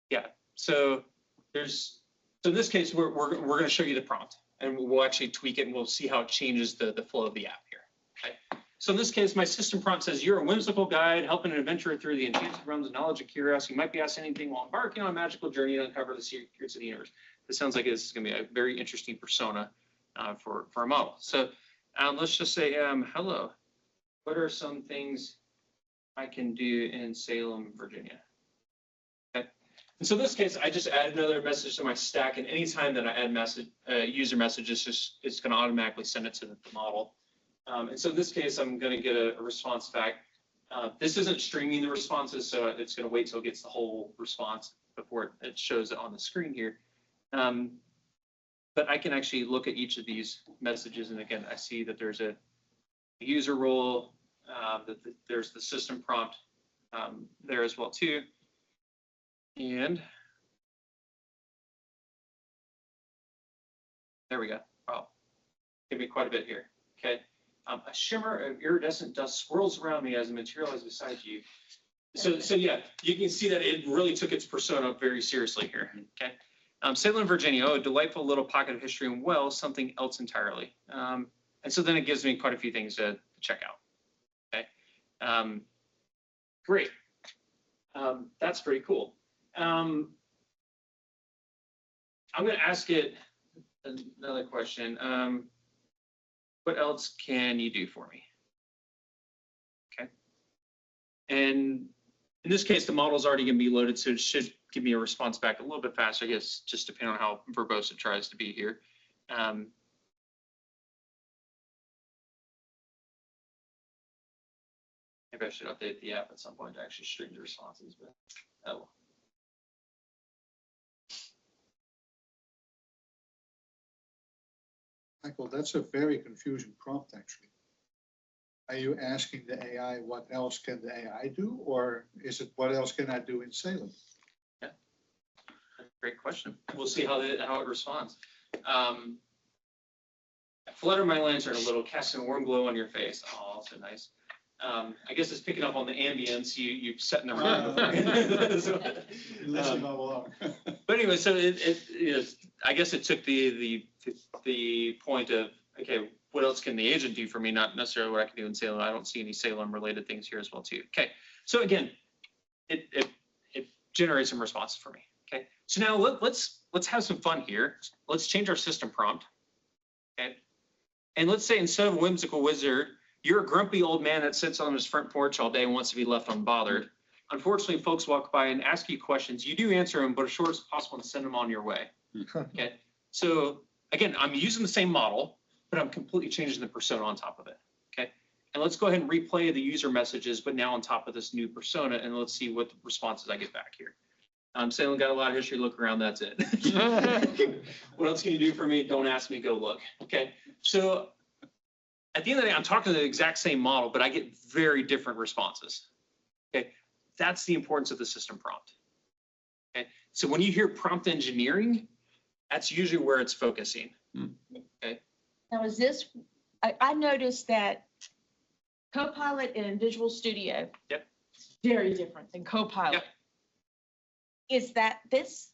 Yeah. So in this case, we're going to show you the prompt, and we'll actually tweak it, and we'll see how it changes the flow of the app here. Okay. So in this case, my system prompt says, you're a whimsical guide helping an adventurer through the enchanted realms of knowledge and curiosity. You might be asked anything while embarking on a magical journey to uncover the secrets of the universe. This sounds like this is going to be a very interesting persona for a model. So let's just say, hello. What are some things I can do in Salem, Virginia? Okay. And so in this case, I just add another message to my stack, and anytime that I add user messages, it's going to automatically send it to the model. And so in this case, I'm going to get a response back. This isn't streaming the responses, so it's going to wait till it gets the whole response before it shows it on the screen here. But I can actually look at each of these messages, and again, I see that there's a user role, that there's the system prompt there as well too. And there we go. Wow, give me quite a bit here. Okay. A shimmer of iridescent dust swirls around me as it materializes beside you. So yeah, you can see that it really took its persona very seriously here. Okay. Salem, Virginia, oh, a delightful little pocket of history, and well, something else entirely. And so then it gives me quite a few things to check out. Okay. Great. That's pretty cool. I'm going to ask it another question. What else can you do for me? Okay. And in this case, the model is already going to be loaded, so it should give me a response back a little bit faster, I guess, just depending on how verbose it tries to be here. Maybe I should update the app at some point to actually stream the responses, but oh. Michael, that's a very confusing prompt, actually. Are you asking the AI what else can the AI do, or is it what else can I do in Salem? Yeah, great question. We'll see how it responds. Flutter my lantern a little, casting a warm glow on your face. Oh, so nice. I guess it's picking up on the ambience you set in the room. So, Listening all along. But anyway, so I guess it took the point of, okay, what else can the agent do for me? Not necessarily what I can do in Salem. I don't see any Salem related things here as well too. Okay, so again, it generates some responses for me. Okay, so now let's have some fun here. Let's change our system prompt. Okay, and let's say instead of a whimsical wizard, you're a grumpy old man that sits on his front porch all day and wants to be left unbothered. Unfortunately, folks walk by and ask you questions. You do answer them, but as short as possible and send them on your way. Okay. So again, I'm using the same model, but I'm completely changing the persona on top of it. Okay. And let's go ahead and replay the user messages, but now on top of this new persona, and let's see what responses I get back here. Salem got a lot of history. Look around. That's it. What else can you do for me? Don't ask me. Go look. Okay. So at the end of the day, I'm talking to the exact same model, but I get very different responses. Okay, that's the importance of the system prompt. Okay, so when you hear prompt engineering, that's usually where it's focusing. Okay. Now, is this, I noticed that Copilot and Visual Studio. Yep. Is very different than Copilot. Yep. Is that this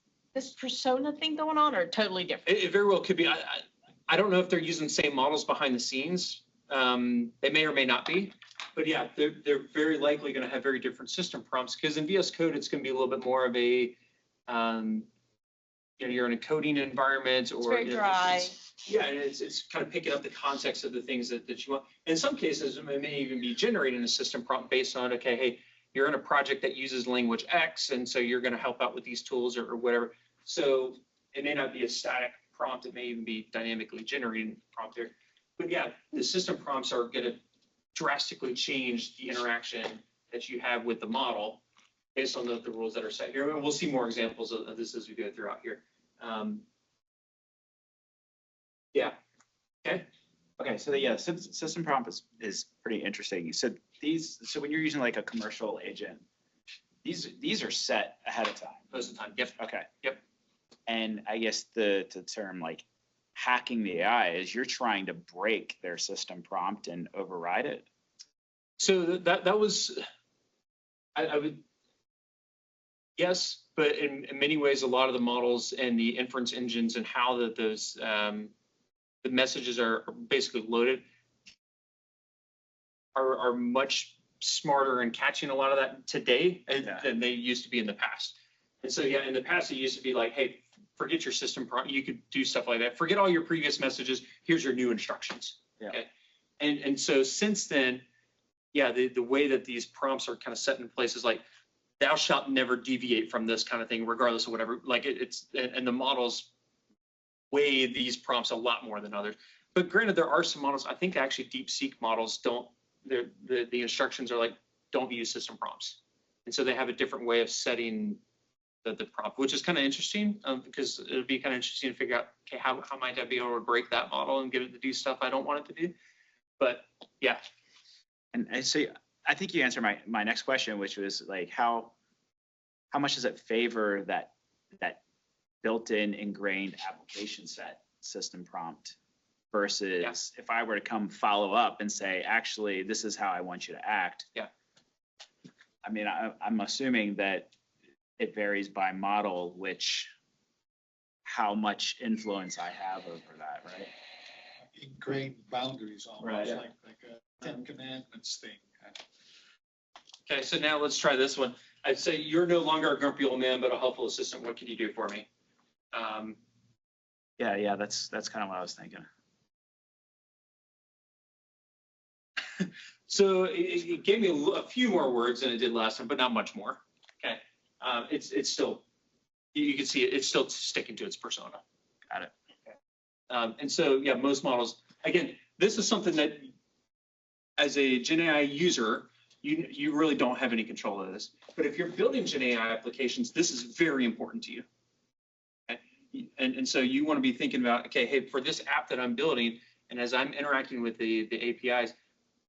persona thing going on, or totally different? It very well could be. I don't know if they're using the same models behind the scenes. They may or may not be, but yeah, they're very likely going to have very different system prompts, because in VS Code, it's going to be a little bit more of a, you're in a coding environment, or It's very dry. Yeah, and it's kind of picking up the context of the things that you want. In some cases, it may even be generating a system prompt based on, okay, hey, you're in a project that uses language X, and so you're going to help out with these tools or whatever. So it may not be a static prompt, it may even be dynamically generating prompt there. But yeah, the system prompts are going to drastically change the interaction that you have with the model based on the rules that are set here. And we'll see more examples of this as we go throughout here. Yeah. Okay. Okay, so yeah, system prompt is pretty interesting. So when you're using like a commercial agent, these are set ahead of time. Most of the time, yep. Okay. Yep. And I guess the term like hacking the AI is you're trying to break their system prompt and override it. So that was, I would, yes, but in many ways, a lot of the models and the inference engines and how those the messages are basically loaded are much smarter and catching a lot of that today than they used to be in the past. And so, yeah, in the past, it used to be like, hey, forget your system prompt. You could do stuff like that. Forget all your previous messages. Here's your new instructions. Yeah. Okay. And so since then, yeah, the way that these prompts are kind of set in place is like, thou shalt never deviate from this kind of thing, regardless of whatever. Like and the models weigh these prompts a lot more than others. But granted, there are some models, I think actually DeepSeek models don't, the instructions are like, don't use system prompts. And so they have a different way of setting the prompt, which is kind of interesting because it'll be kind of interesting to figure out, okay, how might I be able to break that model and get it to do stuff I don't want it to do? But yeah. And so I think you answered my next question, which was like, how much does it favor that built-in ingrained application set system prompt versus if I were to come follow up and say, actually, this is how I want you to act. Yeah. I mean, I'm assuming that it varies by model, how much influence I have over that, right? Ingrained boundaries almost, Right. like a Ten Commandments thing. Okay, so now let's try this one. I'd say you're no longer a grumpy old man, but a helpful assistant. What can you do for me? Yeah, that's kind of what I was thinking. So it gave me a few more words than it did last time, but not much more. Okay, it's still, you can see it's still sticking to its persona. Got it. Okay. And so yeah, most models. Again, this is something that as a GenAI user, you really don't have any control of this. But if you're building GenAI applications, this is very important to you. Okay? And so you want to be thinking about, okay, hey, for this app that I'm building, and as I'm interacting with the APIs,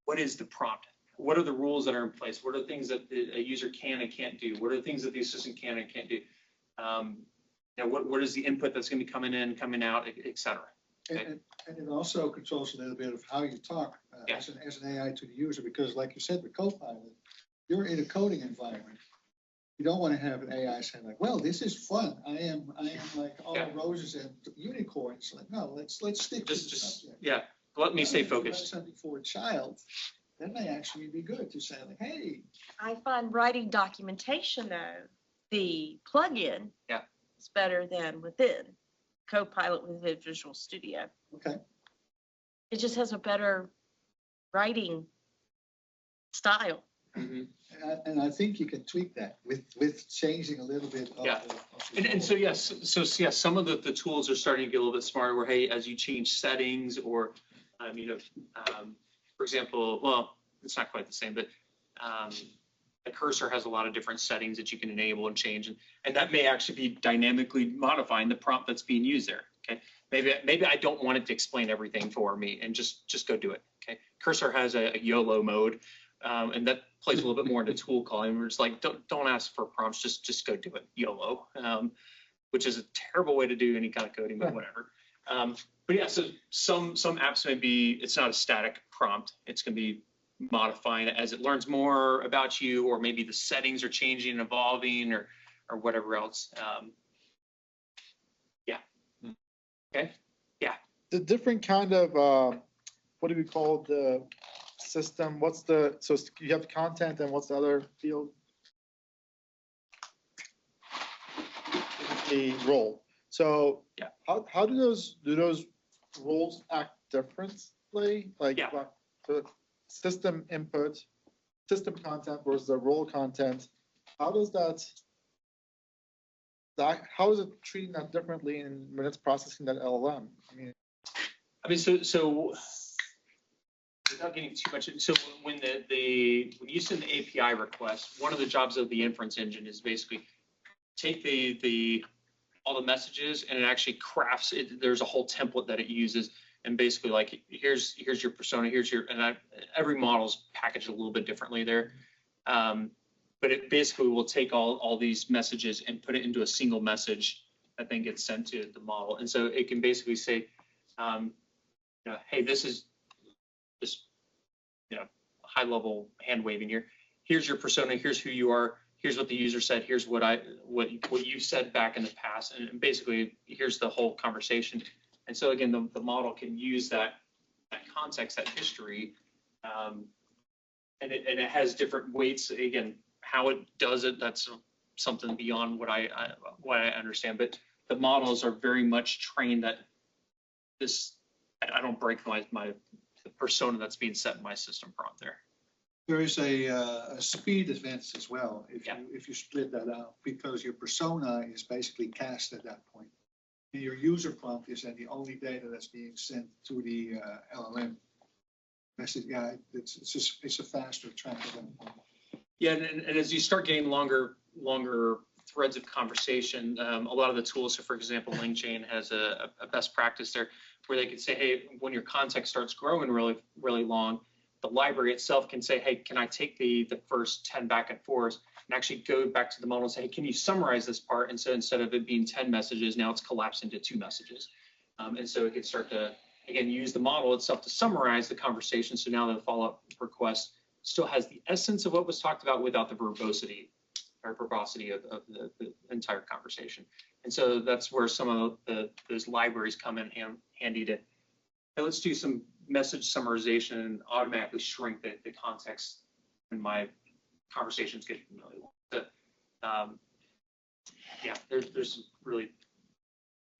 what is the prompt? What are the rules that are in place? What are the things that a user can and can't do? What are the things that the assistant can and can't do? What is the input that's going to be coming in, coming out, et cetera? Okay. And it also controls a little bit of how you talk as an AI to the user, because like you said with Copilot, you're in a coding environment. You don't want to have an AI saying like, well, this is fun. I am like all roses and unicorns. Like, no, let's stick to the subject. Yeah, let me stay If you write focused. something for a child, that may actually be good to say like, hey. I find writing documentation though, the plugin is better than within Copilot within Visual Studio. Okay. It just has a better writing style. Mm-hmm. And I think you can tweak that with changing a little bit of the And so yes, some of the tools are starting to get a little bit smarter. Where hey, as you change settings, or for example, well, it's not quite the same, but the cursor has a lot of different settings that you can enable and change, and that may actually be dynamically modifying the prompt that's being used there. Okay, maybe I don't want it to explain everything for me, and just go do it. Okay, cursor has a YOLO mode. And that plays a little bit more into tool calling. We're just like, don't ask for prompts, just go do it, YOLO, which is a terrible way to do any kind of coding, but whatever. But yeah, so some apps may be, it's not a static prompt. It's going to be modifying it as it learns more about you, or maybe the settings are changing and evolving, or whatever else. Yeah. Okay. Yeah. The different kind of, what do we call the system? So you have the content, and what's the other field? The role. So how do those roles act differently? Like the system input, system content versus the role content. How does how is it treating that differently when it's processing that LLM? I mean, so without getting too much, so when when you send the API request, one of the jobs of the inference engine is basically take all the messages, and it actually crafts it. There's a whole template that it uses and basically like, here's your persona, every model's packaged a little bit differently there. But it basically will take all these messages and put it into a single message that then gets sent to the model. And so it can basically say, hey, this is just, high level hand waving here. Here's your persona, here's who you are, here's what the user said, here's what you said back in the past, and basically here's the whole conversation. And so again, the model can use that context, that history, and it has different weights. Again, how it does it, that's something beyond what I understand. But the models are very much trained that I don't break the persona that's being set in my system prompt there. There is a speed advantage as well if you split that out, because your persona is basically cast at that point. And your user prompt is then the only data that's being sent to the LLM. Message, it's a faster track at that point. Yeah, and as you start getting longer threads of conversation, a lot of the tools, so for example, LangChain has a best practice there where they can say, hey, when your context starts growing really, really long, the library itself can say, hey, can I take the first 10 back and forths and actually go back to the model and say, hey, can you summarize this part? And so instead of it being 10 messages, now it's collapsed into 2 messages. And so it can start to, again, use the model itself to summarize the conversation. So now the follow-up request still has the essence of what was talked about without the verbosity of the entire conversation. And so that's where some of those libraries come in handy to, hey, let's do some message summarization and automatically shrink the context when my conversations get really long. There's some really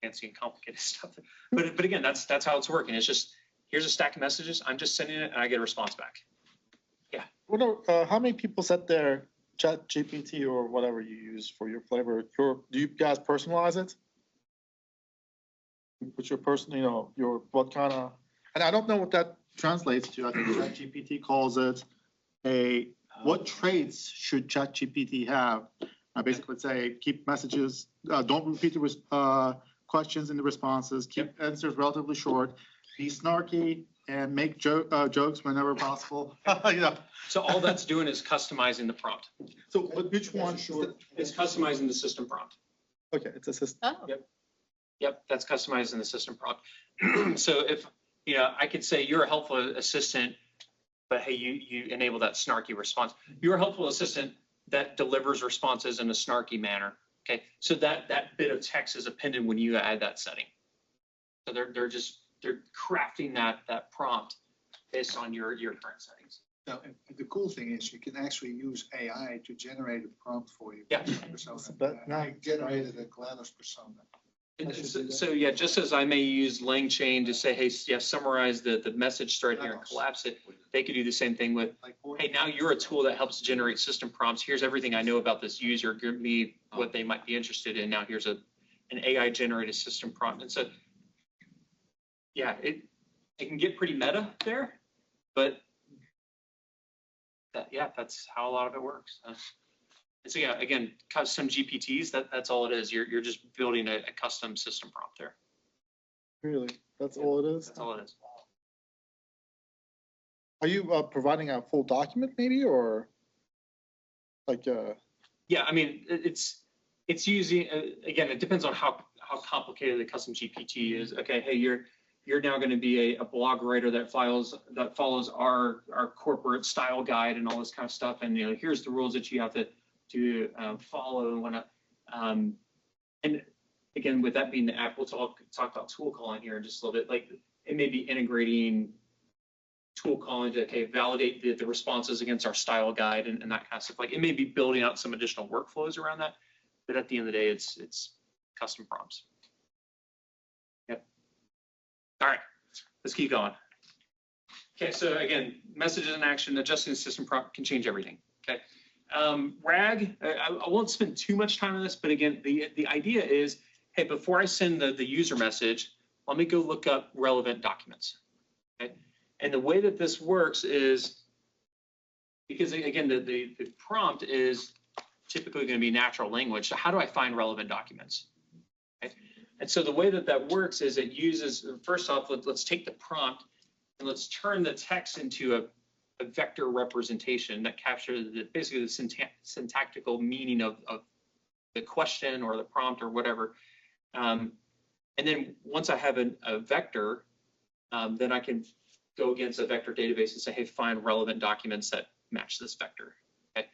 fancy and complicated stuff. But again, that's how it's working. It's just, here's a stack of messages. I'm just sending it and I get a response back. Yeah. How many people set their Chat GPT or whatever you use for your flavor? Do you guys personalize it? With your person, what kind of, and I don't know what that translates to. I think ChatGPT calls it what traits should ChatGPT have? I basically would say keep messages, don't repeat the questions in the responses, keep answers relatively short, be snarky, and make jokes whenever possible. So all that's doing is customizing the prompt. So which one? It's customizing the system prompt. Okay, it's a system. Oh. Yep, that's customizing the system prompt. So if, I could say you're a helpful assistant, but hey, you enable that snarky response. You're a helpful assistant that delivers responses in a snarky manner. Okay, so that bit of text is appended when you add that setting. So they're crafting that prompt based on your current settings. Now, and the cool thing is you can actually use AI to generate a prompt for you. Yeah. I generated a GLaDOS persona. So yeah, just as I may use LangChain to say, hey, summarize the message thread here and collapse it, they could do the same thing with, hey, now you're a tool that helps generate system prompts. Here's everything I know about this user. Give me what they might be interested in. Now here's an AI generated system prompt. And so, yeah, it can get pretty meta there, but that's how a lot of it works. And so yeah, again, custom GPTs, that's all it is. You're just building a custom system prompt there. Really? That's all it is? That's all it is. Are you providing a full document maybe, or like Yeah, I mean, it's using, again, it depends on how complicated the custom GPT is. Okay, hey, you're now going to be a blog writer that follows our corporate style guide and all this kind of stuff. And here's the rules that you have to follow and whatnot. And again, with that being the app, we'll talk about tool calling here in just a little bit. Like it may be integrating tool calling to validate the responses against our style guide and that kind of stuff. Like it may be building out some additional workflows around that, but at the end of the day, it's custom prompts. Yep. All right, let's keep going. Okay, so again, messages in action, adjusting the system prompt can change everything. Okay. RAG, I won't spend too much time on this, but again, the idea is, hey, before I send the user message, let me go look up relevant documents. Okay? And the way that this works is, because again, the prompt is typically going to be natural language. So how do I find relevant documents? Okay? And so the way that that works is it uses, first off, let's take the prompt and let's turn the text into a vector representation that captures basically the syntactical meaning of the question or the prompt or whatever. And then once I have a vector, then I can go against a vector database and say, hey, find relevant documents that match this vector. Okay,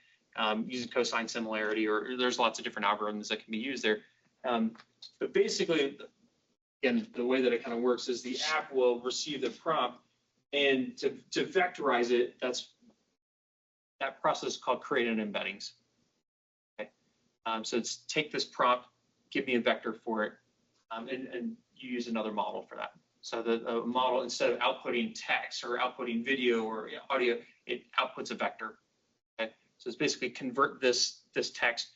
using cosine similarity, or there's lots of different algorithms that can be used there. But basically, again, the way that it kind of works is the app will receive the prompt, and to vectorize it, that process is called creating embeddings. Okay, so it's take this prompt, give me a vector for it, and you use another model for that. So the model, instead of outputting text or outputting video or audio, it outputs a vector. Okay, so it's basically convert this text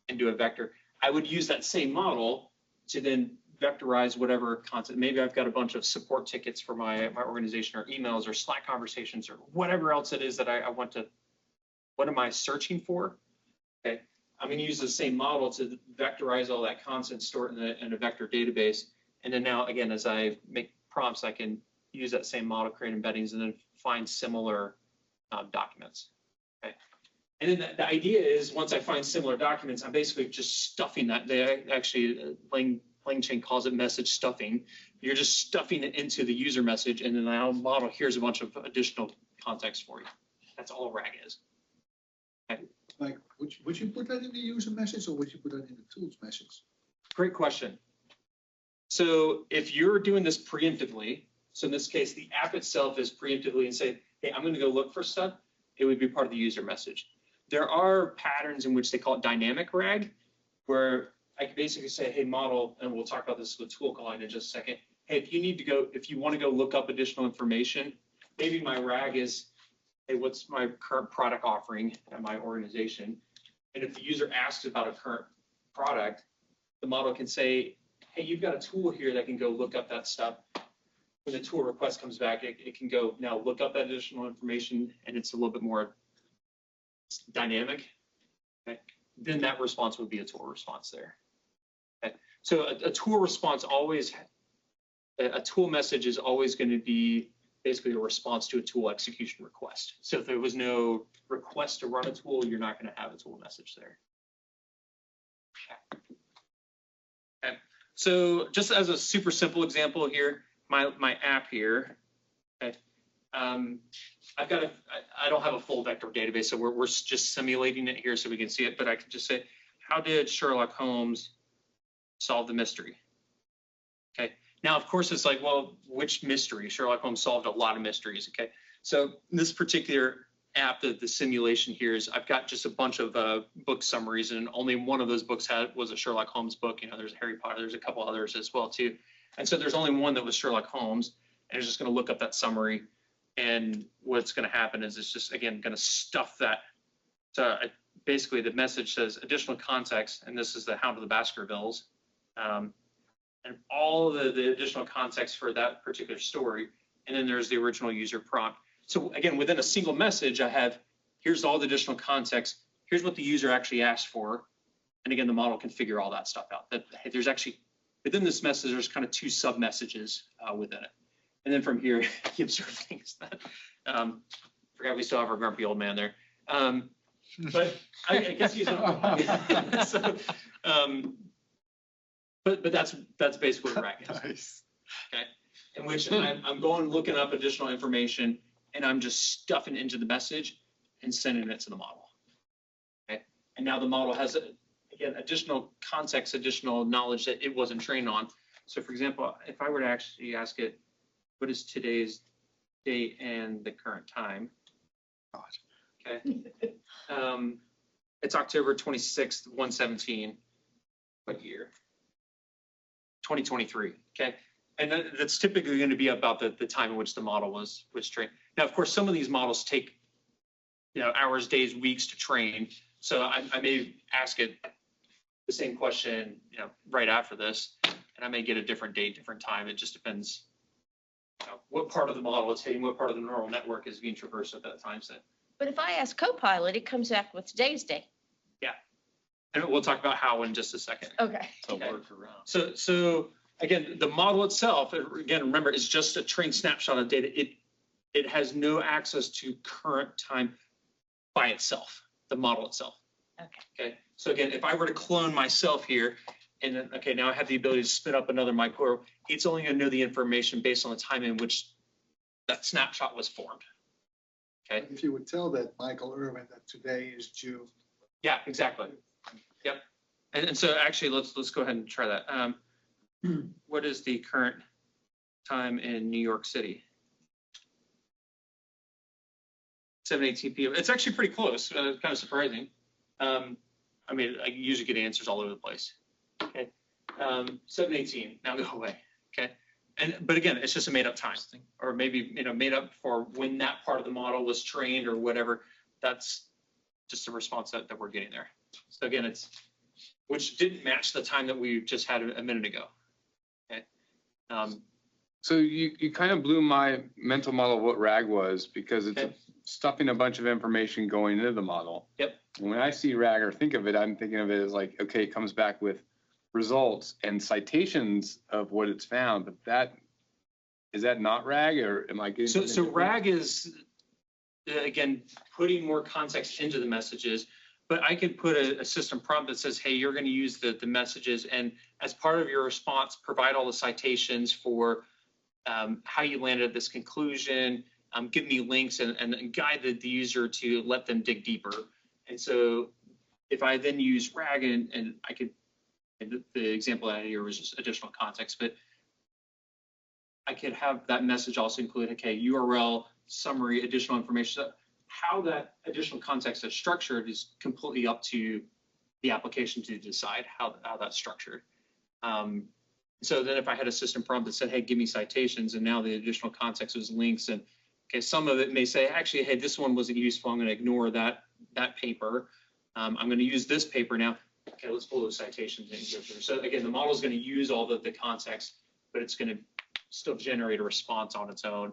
into a vector. I would use that same model to then vectorize whatever content. Maybe I've got a bunch of support tickets for my organization, or emails, or Slack conversations, or whatever else it is that I want to. What am I searching for? Okay, I'm going to use the same model to vectorize all that content, store it in a vector database. And then now, again, as I make prompts, I can use that same model, create embeddings, and then find similar documents. Okay. And then the idea is, once I find similar documents, I'm basically just stuffing that. They actually, LangChain calls it message stuffing. You're just stuffing it into the user message, and then the model here's a bunch of additional context for you. That's all RAG is. Okay. Like, would you put that in the user message, or would you put that in the tools message? Great question. So if you're doing this preemptively, so in this case, the app itself is preemptively and say, hey, I'm going to go look for stuff, it would be part of the user message. There are patterns in which they call it dynamic RAG, where I can basically say, hey, model, and we'll talk about this with tool calling in just a second. Hey, if you want to go look up additional information, maybe my RAG is, hey, what's my current product offering at my organization? And if the user asks about a current product, the model can say, hey, you've got a tool here that can go look up that stuff. When the tool request comes back, it can go now look up that additional information, and it's a little bit more dynamic. Okay. Then that response would be a tool response there. Okay. So a tool response always, a tool message is always going to be basically a response to a tool execution request. So if there was no request to run a tool, you're not going to have a tool message there. Okay. So just as a super simple example here, my app here, okay, I don't have a full vector database, so we're just simulating it here so we can see it, but I can just say, how did Sherlock Holmes solve the mystery? Okay, now of course it's like, well, which mystery? Sherlock Holmes solved a lot of mysteries, okay? So this particular app, the simulation here is, I've got just a bunch of book summaries, and only one of those books was a Sherlock Holmes book. You know, there's Harry Potter, there's a couple others as well too. And so there's only one that was Sherlock Holmes, and it's just going to look up that summary. And what's going to happen is it's just, again, going to stuff that. So basically the message says additional context, and this is the Hound of the Baskervilles, and all the additional context for that particular story. And then there's the original user prompt. So again, within a single message, I have, here's all the additional context. Here's what the user actually asked for. And again, the model can figure all that stuff out. That hey, there's actually, within this message, there's kind of two sub messages within it. And then from here, you observe things that, forgot we still have our grumpy old man there. But I guess he's, so, but that's basically what RAG is. Nice. Okay, in which I'm going looking up additional information, and I'm just stuffing it into the message and sending it to the model. Okay, and now the model has, again, additional context, additional knowledge that it wasn't trained on. So for example, if I were to actually ask it, what is today's date and the current time? Okay. It's October 26th, 117. What year? 2023. Okay. And that's typically going to be about the time in which the model was trained. Now, of course, some of these models take, hours, days, weeks to train. So I may ask it the same question, right after this, and I may get a different date, different time. It just depends what part of the model it's hitting, what part of the neural network is being traversed at that time set. But if I ask Copilot, it comes back with today's date. Yeah. And we'll talk about how in just a second. Okay. So Okay. work around. So again, the model itself, again, remember, it's just a trained snapshot of data. It has no access to current time by itself, the model itself. Okay. So again, if I were to clone myself here, and then, okay, now I have the ability to spin up another micro, it's only going to know the information based on the time in which that snapshot was formed. Okay. If you would tell that Michael Irwin that today is June. Yeah, exactly. Yep. And so actually, let's go ahead and try that. What is the current time in New York City? 7:18 p.m. It's actually pretty close. Kind of surprising. I mean, I usually get answers all over the place. Okay. 7:18. Now go away. Okay. But again, it's just a made up time, or maybe made up for when that part of the model was trained or whatever. That's just a response that we're getting there. So again, which didn't match the time that we just had a minute ago. Okay. So you kind of blew my mental model of what RAG was, because it's Okay. stuffing a bunch of information going into the model. Yep. And when I see RAG or think of it, I'm thinking of it as like, okay, it comes back with results and citations of what it's found, but is that not RAG, or am I getting? So something different? RAG is, again, putting more context into the messages, but I could put a system prompt that says, hey, you're going to use the messages, and as part of your response, provide all the citations for how you landed at this conclusion, give me links and guide the user to let them dig deeper. And so if I then use RAG and I could, and the example I had here was just additional context, but I could have that message also include, okay, URL, summary, additional information. So how that additional context is structured is completely up to the application to decide how that's structured. So then if I had a system prompt that said, hey, give me citations, and now the additional context is links, and okay, some of it may say, actually, hey, this one wasn't useful, I'm going to ignore that paper. I'm going to use this paper now. Okay, let's pull those citations and go through. So again, the model is going to use all the context, but it's going to still generate a response on its own.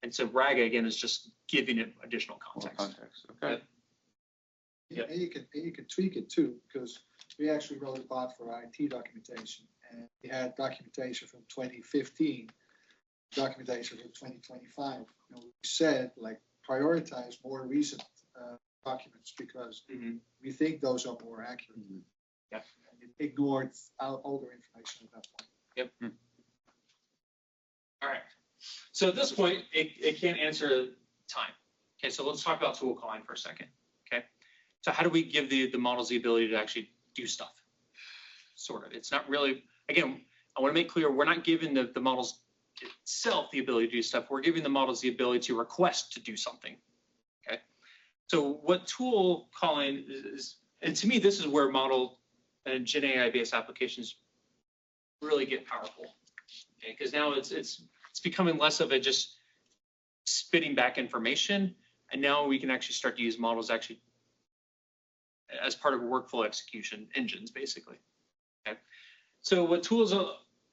And so RAG, again, is just giving it additional More context. Okay. Yep. And you can tweak it too, because we actually wrote a bot for IT documentation, and we had documentation from 2015, documentation from 2025. And we said, like, prioritize more recent documents, because we think those are more accurate. Yeah. And it ignored our older information at that point. Yep. All right. So at this point, it can't answer time. Okay, so let's talk about tool calling for a second. Okay. So how do we give the models the ability to actually do stuff? Sort of. It's not really, again, I want to make clear, we're not giving the models itself the ability to do stuff. We're giving the models the ability to request to do something. Okay. So what tool calling is, and to me, this is where model and GenAI based applications really get powerful. Okay, because now it's becoming less of a just spitting back information, and now we can actually start to use models actually as part of workflow execution engines, basically. Okay, so what tools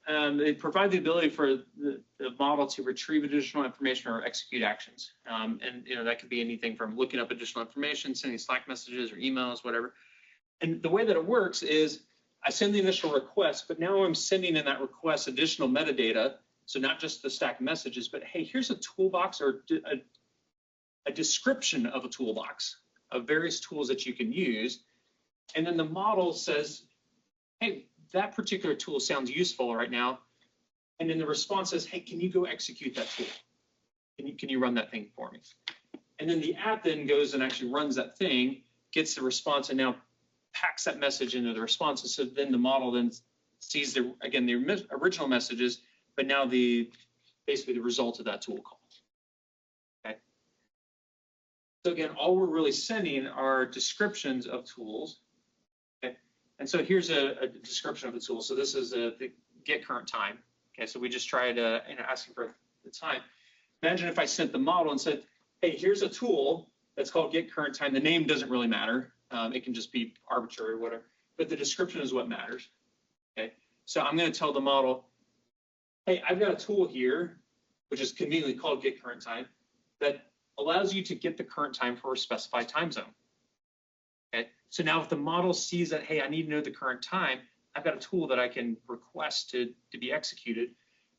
they provide the ability for the model to retrieve additional information or execute actions, and that could be anything from looking up additional information, sending Slack messages or emails, whatever. And the way that it works is I send the initial request, but now I'm sending in that request additional metadata. So not just the stack messages, but hey, here's a toolbox or a description of a toolbox of various tools that you can use. And then the model says, hey, that particular tool sounds useful right now. And then the response says, hey, can you go execute that tool? Can you run that thing for me? And then the app then goes and actually runs that thing, gets the response, and now packs that message into the response. And so then the model then sees the original messages, but now basically the result of that tool call. Okay. So again, all we're really sending are descriptions of tools. Okay. And so here's a description of the tool. So this is the get current time. Okay. So we just tried asking for the time. Imagine if I sent the model and said, hey, here's a tool that's called get current time. The name doesn't really matter. It can just be arbitrary or whatever, but the description is what matters. Okay. So I'm going to tell the model, hey, I've got a tool here, which is conveniently called get current time, that allows you to get the current time for a specified time zone. Okay, so now if the model sees that, hey, I need to know the current time, I've got a tool that I can request to be executed.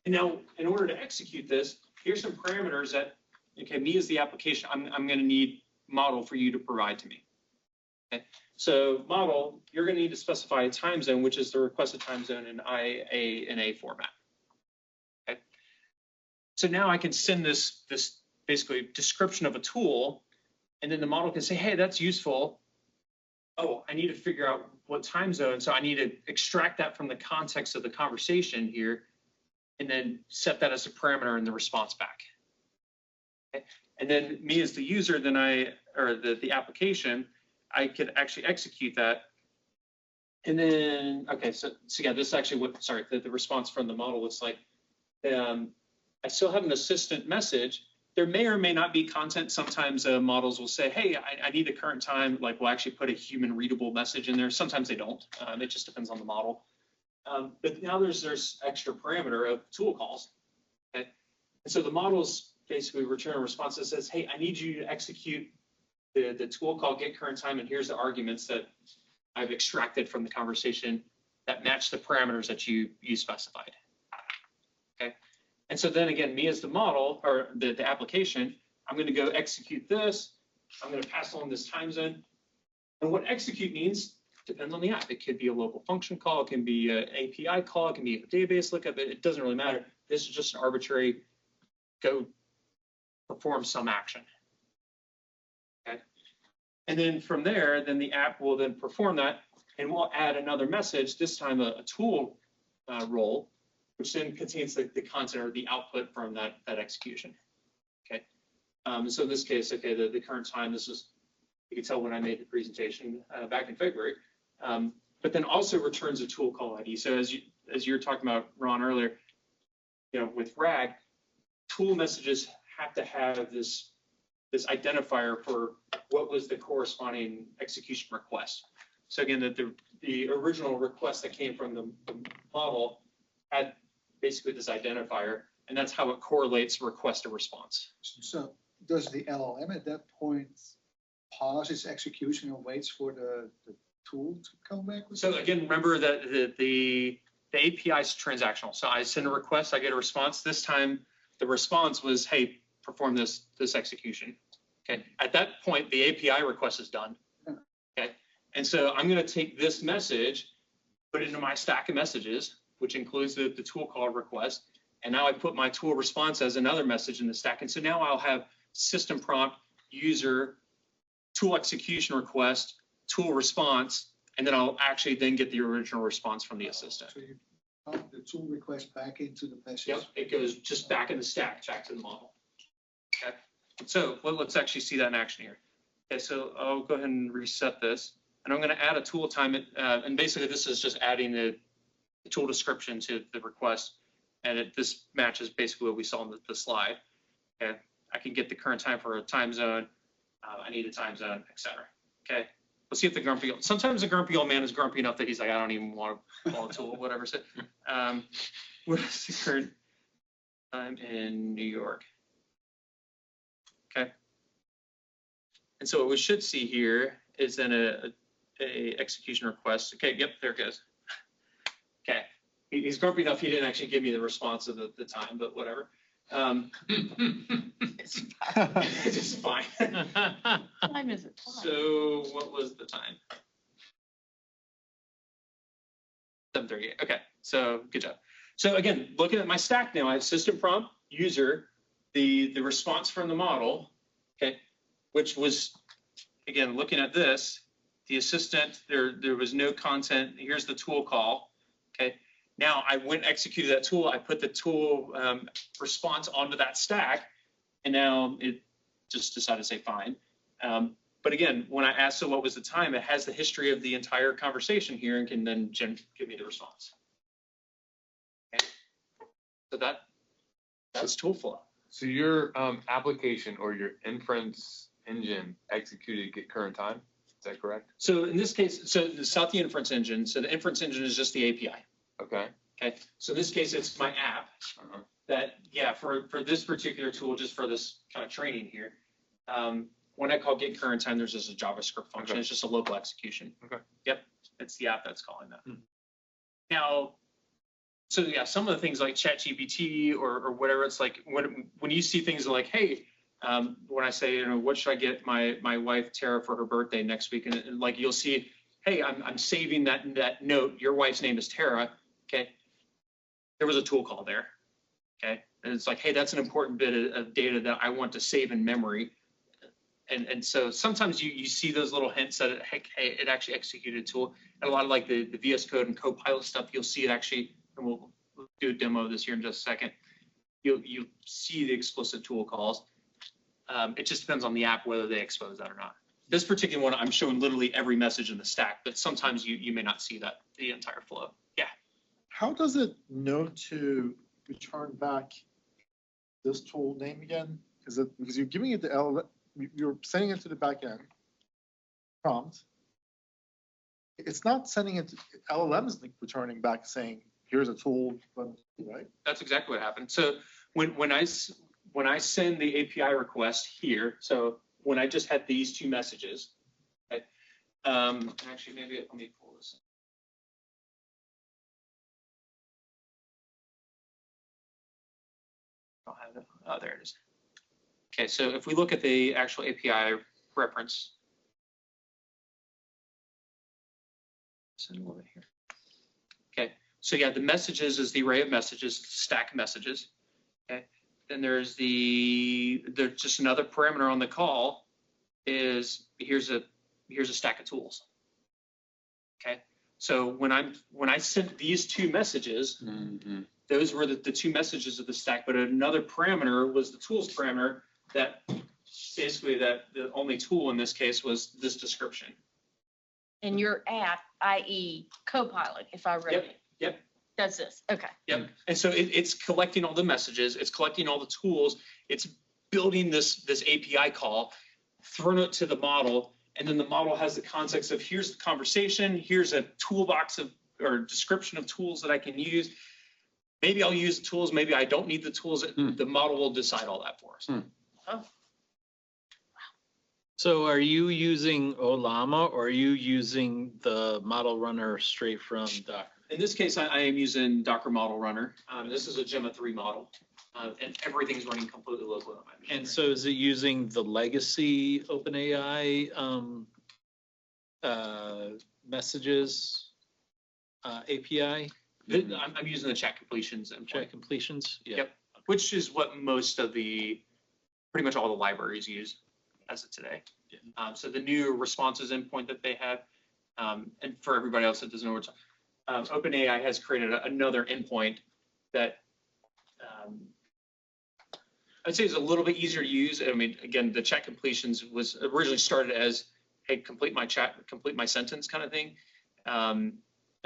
And now, in order to execute this, here's some parameters that, okay, me as the application, I'm going to need model for you to provide to me. Okay, so model, you're going to need to specify a time zone, which is the requested time zone in IA format. Okay, so now I can send this basically description of a tool, and then the model can say, hey, that's useful. Oh, I need to figure out what time zone, so I need to extract that from the context of the conversation here, and then set that as a parameter in the response back. Okay? And then me as the user, then the application, I could actually execute that. And then, okay, so yeah, this is actually what, sorry, the response from the model looks like. I still have an assistant message. There may or may not be content. Sometimes models will say, hey, I need the current time. Like we'll actually put a human readable message in there. Sometimes they don't. It just depends on the model. But now there's extra parameter of tool calls. Okay? And so the models basically return a response that says, hey, I need you to execute the tool call get current time, and here's the arguments that I've extracted from the conversation that match the parameters that you specified. Okay. And so then again, me as the model or the application, I'm going to go execute this. I'm going to pass along this time zone. And what execute means depends on the app. It could be a local function call. It can be an API call. It can be a database lookup. It doesn't really matter. This is just an arbitrary go perform some action. Okay. And then from there, then the app will then perform that, and we'll add another message, this time a tool role, which then contains the content or the output from that execution. Okay. So in this case, okay, the current time, this is, you can tell when I made the presentation back in February, but then also returns a tool call ID. So as you were talking about, Ron, earlier, you know, with RAG, tool messages have to have this identifier for what was the corresponding execution request. So again, the original request that came from the model had basically this identifier, and that's how it correlates request to response. So does the LLM at that point pause its execution and waits for the tool to come back with? So again, remember that the API is transactional. So I send a request, I get a response. This time, the response was, hey, perform this execution. Okay. At that point, the API request is done. Okay. And so I'm going to take this message, put it into my stack of messages, which includes the tool call request. And now I put my tool response as another message in the stack. And so now I'll have system prompt, user, tool execution request, tool response, and then I'll actually then get the original response from the assistant. So you pump the tool request back into the message. Yep, it goes just back in the stack, back to the model. Okay, so let's actually see that in action here. Okay, so I'll go ahead and reset this, and I'm going to add a tool time, and basically this is just adding the tool description to the request, and this matches basically what we saw in the slide. Okay, I can get the current time for a time zone. I need a time zone, etc. Okay, let's see if the grumpy. Sometimes the grumpy old man is grumpy enough that he's like, I don't even want to call a tool, whatever. So, what is the current time in New York? Okay, and so what we should see here is then a execution request. Okay, yep, there it goes. Okay, he's grumpy enough he didn't actually give me the response of the time, but whatever. It's fine. It's fine. Time is it? So what was the time? 7:38. Okay, so good job. So again, looking at my stack now, I have system prompt, user, the response from the model, okay, which was, again, looking at this, the assistant, there was no content. Here's the tool call, okay. Now I went and executed that tool. I put the tool response onto that stack, and now it just decided to say fine. But again, when I asked it what was the time, it has the history of the entire conversation here and can then give me the response. Okay. So that's tool flow. So your application or your inference engine executed get current time. Is that correct? So in this case, so it's not the inference engine. So the inference engine is just the API. Okay. Okay. So in this case, it's my app that, yeah, for this particular tool, just for this kind of training here, when I call get current time, there's just a JavaScript function. Okay. It's just a local execution. Okay. Yep, it's the app that's calling that. Now, so yeah, some of the things like ChatGPT or whatever, it's like when you see things like, hey, when I say, what should I get my wife Tara for her birthday next week, and like you'll see, hey, I'm saving that note. Your wife's name is Tara. Okay, there was a tool call there. Okay, and it's like, hey, that's an important bit of data that I want to save in memory. And so sometimes you see those little hints that it actually executed a tool. And a lot of like the VS Code and Copilot stuff, you'll see it actually, and we'll do a demo of this here in just a second. You'll see the explicit tool calls. It just depends on the app whether they expose that or not. This particular one, I'm showing literally every message in the stack, but sometimes you may not see that, the entire flow. Yeah. How does it know to return back this tool name again? Because you're giving it the LLM, you're sending it to the backend prompt. It's not sending it to LLMs, returning back saying, here's a tool, right? That's exactly what happened. So when I send the API request here, so when I just had these two messages, okay, actually maybe let me pull this. I'll have it. Oh, there it is. Okay, so if we look at the actual API reference, send a little bit here. Okay, so yeah, the messages is the array of messages, stack messages. Okay, then there's just another parameter on the call is here's a stack of tools. Okay, so when I sent these two messages, those were the two messages of the stack, but another parameter was the tools parameter that basically the only tool in this case was this description. And your app, i.e. Copilot, if I read it. Yep. Does this, okay. Yep. And so it's collecting all the messages, it's collecting all the tools, it's building this API call, throwing it to the model, and then the model has the context of here's the conversation, here's a toolbox or description of tools that I can use. Maybe I'll use the tools, maybe I don't need the tools. The model will decide all that for us. Oh, So are you using Olama or are you using the model runner straight from Docker? In this case, I am using Docker Model Runner. This is a Gemma 3 model, and everything's running completely locally on my machine. And so is it using the legacy OpenAI messages API? I'm using the chat completions endpoint. Chat completions? Yeah. Yep, which is what most of pretty much all the libraries use as of today. Yeah. So the new responses endpoint that they have, and for everybody else that doesn't know what OpenAI has created another endpoint that I'd say is a little bit easier to use. I mean, again, the chat completions was originally started as, hey, complete my chat, complete my sentence kind of thing. And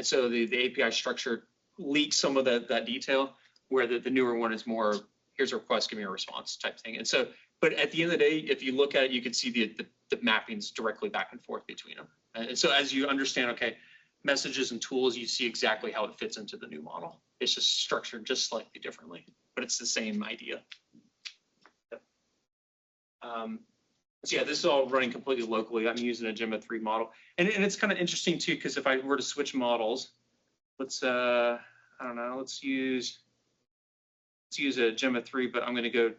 so the API structure leaks some of that detail, where the newer one is more, here's a request, give me a response type thing. And so, but at the end of the day, if you look at it, you can see the mappings directly back and forth between them. And so as you understand, okay, messages and tools, you see exactly how it fits into the new model. It's just structured just slightly differently, but it's the same idea. Yep. So yeah, this is all running completely locally. I'm using a Gemma 3 model. And it's kind of interesting too, because if I were to switch models, let's, I don't know, let's use a Gemma 3, but I'm going to go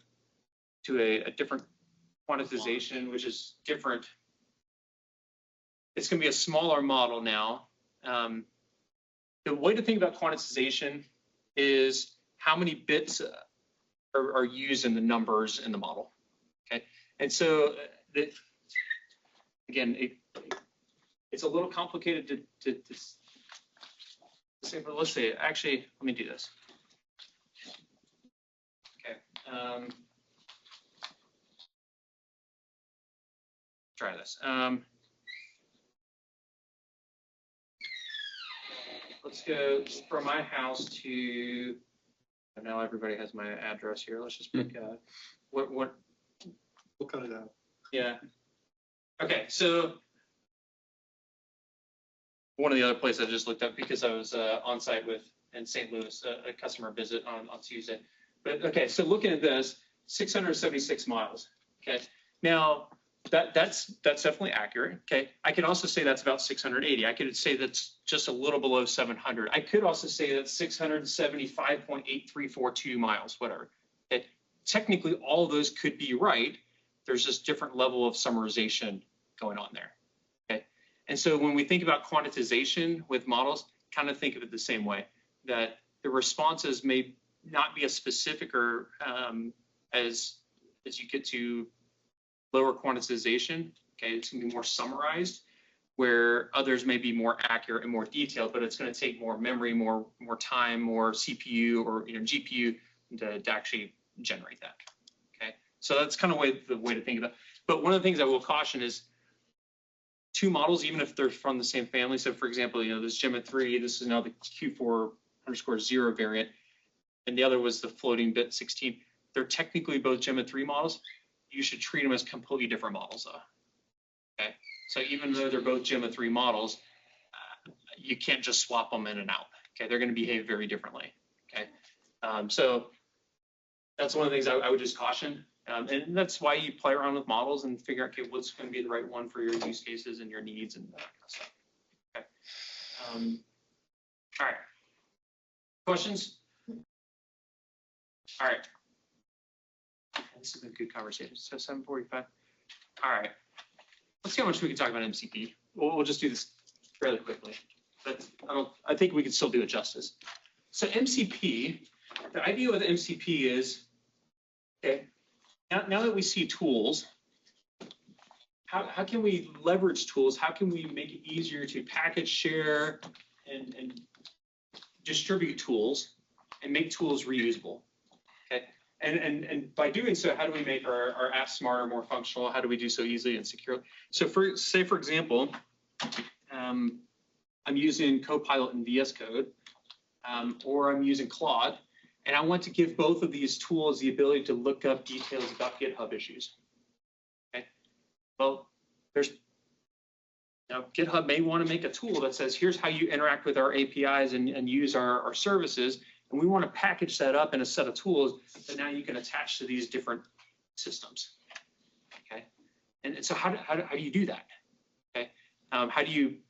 to a different quantization, which is different. It's going to be a smaller model now. The way to think about quantization is how many bits are used in the numbers in the model. Okay, and so again, it's a little complicated to say, but let's say, actually, let me do this. Okay, try this. Let's go from my house to, and now everybody has my address here. Let's just pick what We'll cut it out. yeah. Okay, so one of the other places I just looked up because I was on site with in St. Louis, a customer visit on Tuesday. But okay, so looking at this, 676 miles. Okay, now That's definitely accurate. Okay. I could also say that's about 680. I could say that's just a little below 700. I could also say that's 675.8342 miles, whatever. Okay. Technically, all of those could be right. There's just different level of summarization going on there. Okay. And so when we think about quantitization with models, kind of think of it the same way, that the responses may not be as specific or as you get to lower quantization. Okay, it's gonna be more summarized, where others may be more accurate and more detailed, but it's gonna take more memory, more time, more CPU or GPU to actually generate that. Okay, so that's kind of the way to think about it. But one of the things I will caution is two models, even if they're from the same family. So for example, this Gemma 3, this is now the Q4_0 variant, and the other was the floating bit 16. They're technically both Gemma 3 models. You should treat them as completely different models though. Okay, so even though they're both Gemma 3 models, you can't just swap them in and out. Okay, they're going to behave very differently. Okay, so that's one of the things I would just caution, and that's why you play around with models and figure out, okay, what's going to be the right one for your use cases and your needs and that kind of stuff. Okay, all right, questions? All right. This has been a good conversation. So 7:45. All right. Let's see how much we can talk about MCP. We'll just do this fairly quickly, but I think we can still do it justice. So MCP, the idea with MCP is, okay, now that we see tools, how can we leverage tools? How can we make it easier to package, share, and distribute tools and make tools reusable? Okay. And by doing so, how do we make our apps smarter, more functional? How do we do so easily and securely? So for example, I'm using Copilot in VS Code, or I'm using Claude, and I want to give both of these tools the ability to look up details about GitHub issues. Okay. Well, GitHub may want to make a tool that says, here's how you interact with our APIs and use our services. And we want to package that up in a set of tools that now you can attach to these different systems. Okay, and so how do you do that? Okay, how do you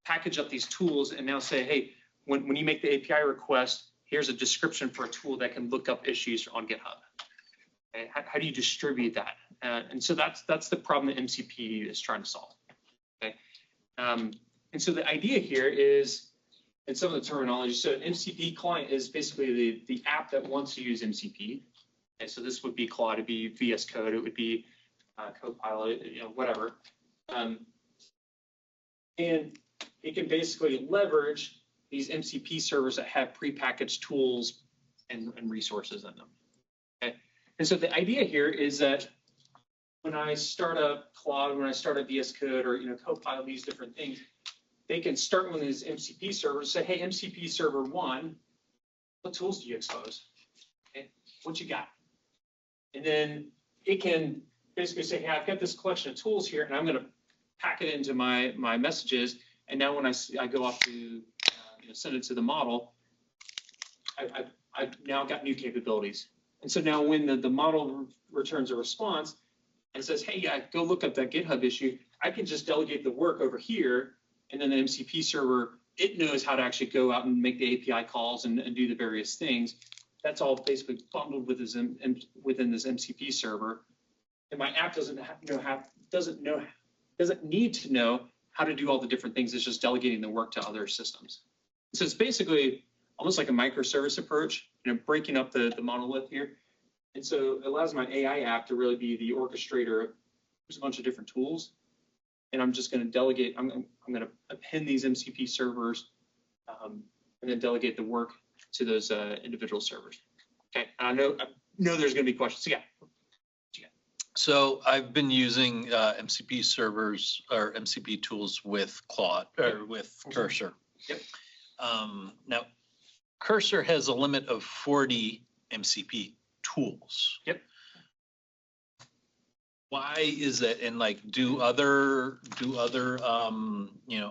package up these tools and now say, hey, when you make the API request, here's a description for a tool that can look up issues on GitHub. Okay, how do you distribute that? And so that's the problem that MCP is trying to solve. Okay, and so the idea here is, and some of the terminology. So an MCP client is basically the app that wants to use MCP. And so this would be Claude, it'd be VS Code, it would be Copilot, whatever. And it can basically leverage these MCP servers that have prepackaged tools and resources in them. Okay. And so the idea here is that when I start up Claude, when I start up VS Code or Copilot, these different things, they can start one of these MCP servers, say, hey, MCP server 1, what tools do you expose? Okay, what you got? And then it can basically say, hey, I've got this collection of tools here, and I'm going to pack it into my messages. And now when I go off to send it to the model, I've now got new capabilities. And so now when the model returns a response and says, hey, yeah, go look up that GitHub issue, I can just delegate the work over here. And then the MCP server, it knows how to actually go out and make the API calls and do the various things. That's all basically bundled within this MCP server. And my app doesn't need to know how to do all the different things. It's just delegating the work to other systems. So it's basically almost like a microservice approach, breaking up the monolith here. And so it allows my AI app to really be the orchestrator of a bunch of different tools. And I'm just going to delegate, I'm going to append these MCP servers and then delegate the work to those individual servers. Okay, and I know there's going to be questions. So yeah. So I've been using MCP servers or MCP tools with Claude or with Cursor. Yep. Now, Cursor has a limit of 40 MCP tools. Yep. Why is that? And do other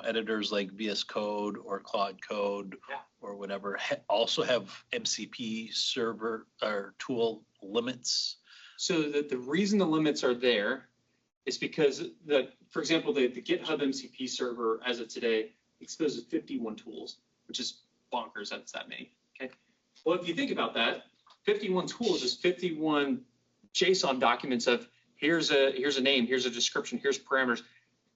editors like VS Code or Claude Code or whatever also have MCP server or tool limits? So the reason the limits are there is because for example, the GitHub MCP server as of today exposes 51 tools, which is bonkers. That's that many. Okay. Well, if you think about that, 51 tools is 51 JSON documents of here's a name, here's a description, here's parameters,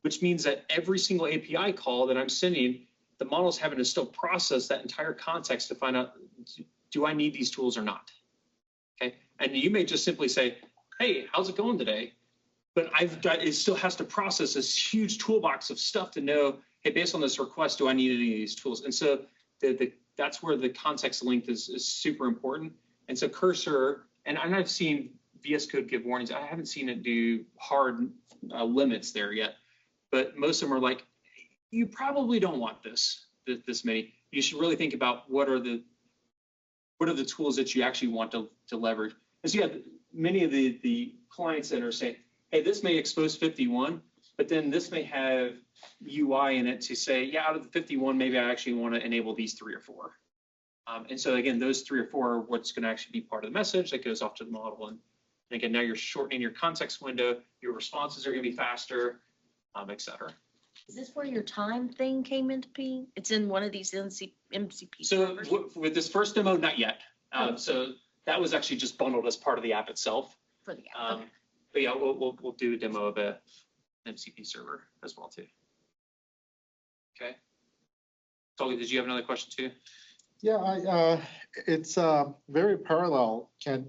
which means that every single API call that I'm sending, the model's having to still process that entire context to find out, do I need these tools or not? Okay, and you may just simply say, hey, how's it going today? But it still has to process this huge toolbox of stuff to know, hey, based on this request, do I need any of these tools? And so that's where the context length is super important. And so Cursor, and I've seen VS Code give warnings. I haven't seen it do hard limits there yet, but most of them are like, you probably don't want this many. You should really think about what are the tools that you actually want to leverage. And so you have many of the clients that are saying, hey, this may expose 51, but then this may have UI in it to say, yeah, out of the 51, maybe I actually want to enable these 3 or 4. And so again, those 3 or 4 are what's going to actually be part of the message that goes off to the model. And again, now you're shortening your context window, your responses are going to be faster, et cetera. Is this where your time thing came into being? It's in one of these MCP So servers? with this first demo, not yet. So that was actually just bundled as part of the app itself. For the app, okay. But yeah, we'll do a demo of an MCP server as well too. Okay. Tolga, did you have another question too? Yeah, it's very parallel. Can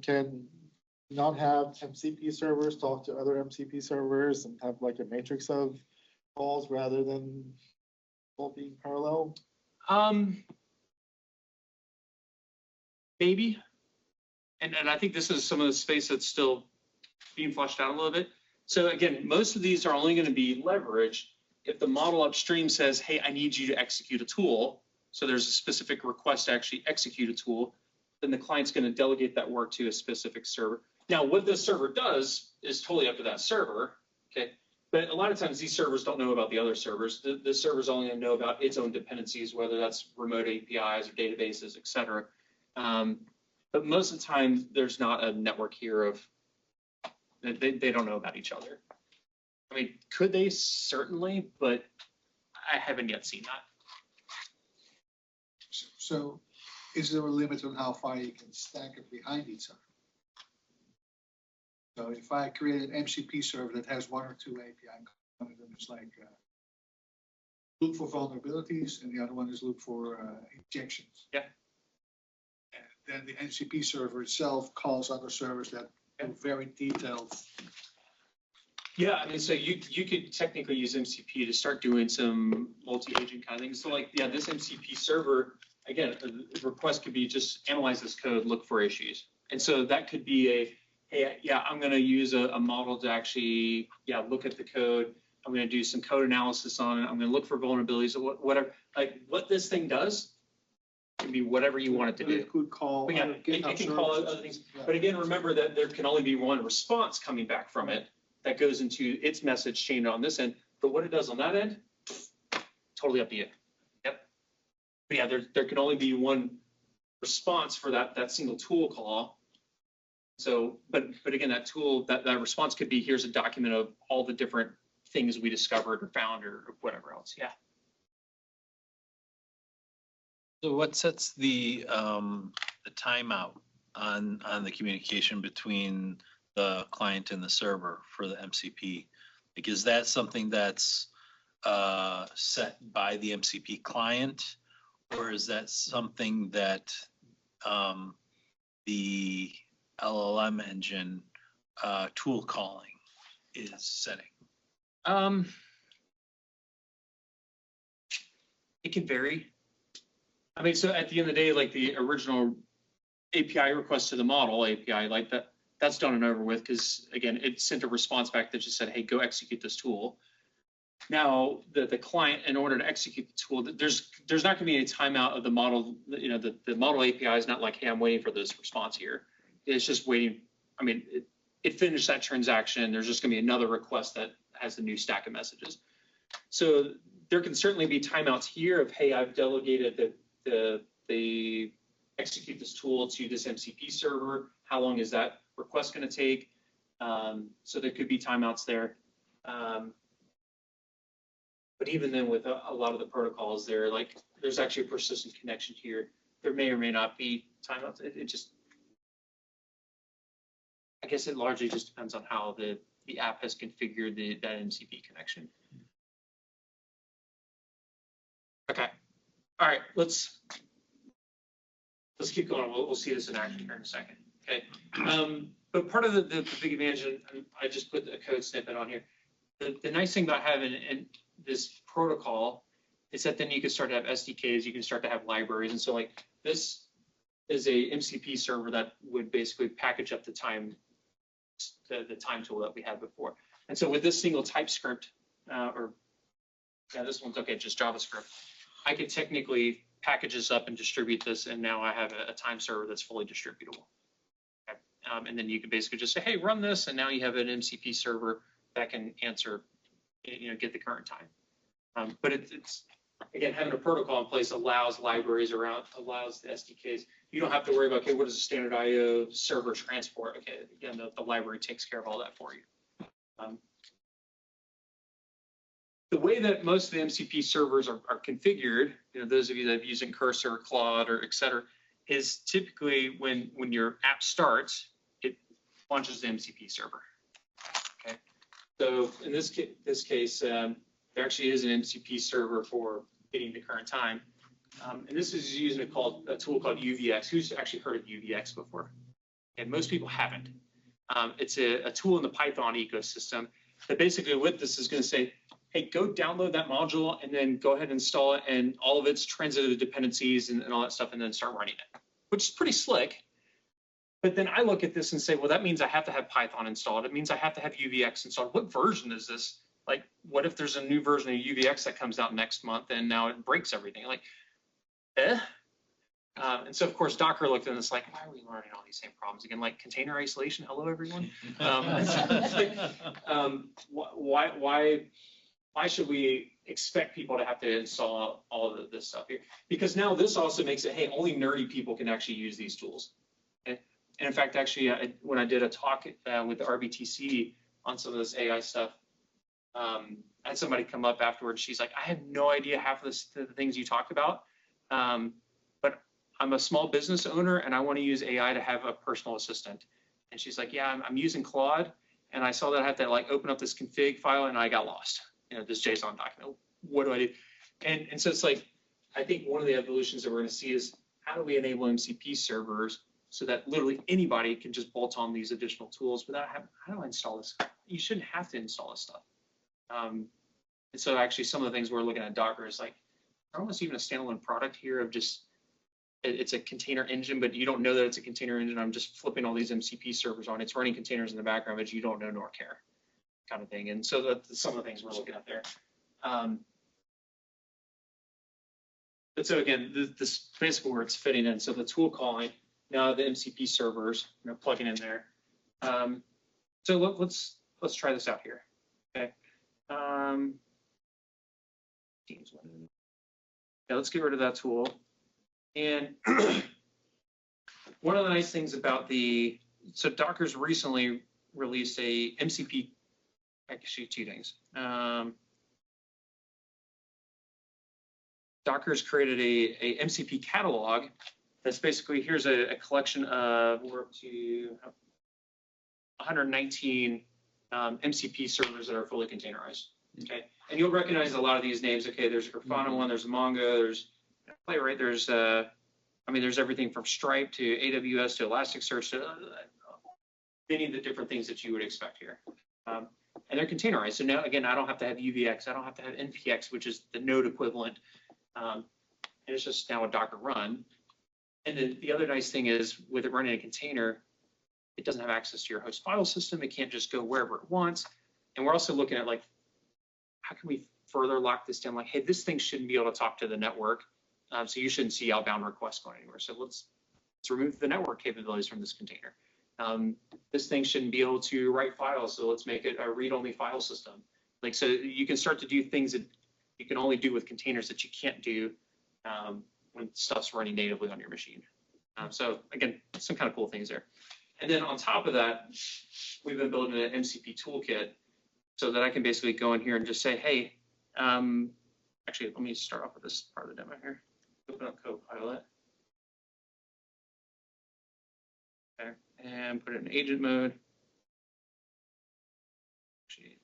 not have MCP servers talk to other MCP servers and have like a matrix of calls rather than all being parallel? Maybe. And I think this is some of the space that's still being fleshed out a little bit. So again, most of these are only going to be leveraged if the model upstream says, hey, I need you to execute a tool. So there's a specific request to actually execute a tool. Then the client's going to delegate that work to a specific server. Now, what this server does is totally up to that server. Okay. But a lot of times these servers don't know about the other servers. The server's only going to know about its own dependencies, whether that's remote APIs or databases, et cetera. But most of the time, there's not a network here of, they don't know about each other. I mean, could they? Certainly, but I haven't yet seen that. So is there a limit on how far you can stack it behind each other? So if I create an MCP server that has 1 or 2 API components, it's like look for vulnerabilities, and the other one is look for injections. Yeah. And then the MCP server itself calls other servers that do very detailed. Yeah, I mean, so you could technically use MCP to start doing some multi-agent kind of things. So like, yeah, this MCP server, again, the request could be just analyze this code, look for issues. And so that could be hey, yeah, I'm going to use a model to actually, look at the code. I'm going to do some code analysis on it. I'm going to look for vulnerabilities or whatever. Like what this thing does can be whatever you want it to do. It could call. But yeah, it can call other things. Yeah. But again, remember that there can only be one response coming back from it that goes into its message chain on this end. But what it does on that end, totally up to you. Yep. But yeah, there can only be one response for that single tool call. So, but again, that tool, that response could be, here's a document of all the different things we discovered or found or whatever else. Yeah. So what sets the timeout on the communication between the client and the server for the MCP? Like, is that something that's set by the MCP client, or is that something that the LLM engine tool calling is setting? It can vary. I mean, so at the end of the day, like the original API request to the model API, like that's done and over with, because again, it sent a response back that just said, hey, go execute this tool. Now, the client, in order to execute the tool, there's not going to be any timeout of the model. You know, the model API is not like, hey, I'm waiting for this response here. It's just waiting. I mean, it finished that transaction. There's just going to be another request that has the new stack of messages. So there can certainly be timeouts here of, hey, I've delegated the execute this tool to this MCP server. How long is that request going to take? So there could be timeouts there. But even then, with a lot of the protocols, there's actually a persistent connection here. There may or may not be timeouts. It just, I guess it largely just depends on how the app has configured that MCP connection. Okay. All right. Let's keep going. We'll see this in action here in a second. Okay. But part of the big advantage, and I just put a code snippet on here. The nice thing about having this protocol is that then you can start to have SDKs, you can start to have libraries. And so like this is a MCP server that would basically package up the time tool that we had before. And so with this single TypeScript, this one's okay, just JavaScript, I could technically package this up and distribute this, and now I have a time server that's fully distributable. Okay. And then you can basically just say, hey, run this, and now you have an MCP server that can answer, get the current time. But it's again, having a protocol in place allows libraries around, allows the SDKs. You don't have to worry about, okay, what is a standard IO server transport? Okay, again, the library takes care of all that for you. The way that most of the MCP servers are configured, those of you that have used Cursor, Claude, or et cetera, is typically when your app starts, it launches the MCP server. Okay, so in this case, there actually is an MCP server for getting the current time, and this is using a tool called UVX. Who's actually heard of UVX before? And most people haven't. It's a tool in the Python ecosystem that basically with this is going to say, hey, go download that module and then go ahead and install it and all of its transitive dependencies and all that stuff, and then start running it, which is pretty slick. But then I look at this and say, well, that means I have to have Python installed. It means I have to have UVX installed. What version is this? Like, what if there's a new version of UVX that comes out next month and now it breaks everything? Like, and so, of course, Docker looked at this like, why are we learning all these same problems again? Like container isolation, hello, everyone. Why should we expect people to have to install all of this stuff here? Because now this also makes it, hey, only nerdy people can actually use these tools. Okay? And in fact, actually, when I did a talk with the RBTC on some of this AI stuff, I had somebody come up afterwards. She's like, I had no idea half of the things you talked about, but I'm a small business owner and I want to use AI to have a personal assistant. And she's like, yeah, I'm using Claude, and I saw that I had to like open up this config file and I got lost. This JSON document. What do I do? And so it's like, I think one of the evolutions that we're going to see is how do we enable MCP servers so that literally anybody can just bolt on these additional tools without having, how do I install this? You shouldn't have to install this stuff. And so actually some of the things we're looking at Docker is like, almost even a standalone product here of just, it's a container engine, but you don't know that it's a container engine. I'm just flipping all these MCP servers on. It's running containers in the background, but you don't know nor care, kind of thing. And so that's some of the things we're looking at there. But so again, this basically where it's fitting in. So the tool calling, now the MCP servers, plugging in there. So let's try this out here. Okay. Yeah, let's get rid of that tool. And one of the nice things about so Docker's recently released a MCP, actually two things. Docker's created a MCP catalog that's basically, here's a collection of, we're up to 119 MCP servers that are fully containerized, okay? And you'll recognize a lot of these names, okay? There's a Grafana one, there's a Mongo, there's Playwright, there's, there's everything from Stripe to AWS to Elasticsearch to many of the different things that you would expect here. And they're containerized. So now, again, I don't have to have UVX. I don't have to have NPX, which is the node equivalent. And it's just now a Docker run. And then the other nice thing is with it running a container, it doesn't have access to your host file system. It can't just go wherever it wants. And we're also looking at like, how can we further lock this down? Like, hey, this thing shouldn't be able to talk to the network. So you shouldn't see outbound requests going anywhere. So let's remove the network capabilities from this container. This thing shouldn't be able to write files, so let's make it a read-only file system. Like, so you can start to do things that you can only do with containers that you can't do when stuff's running natively on your machine. So again, some kind of cool things there. And then on top of that, we've been building an MCP toolkit so that I can basically go in here and just say, hey, actually, let me start off with this part of the demo here. Open up Copilot. Okay, and put it in agent mode. Actually,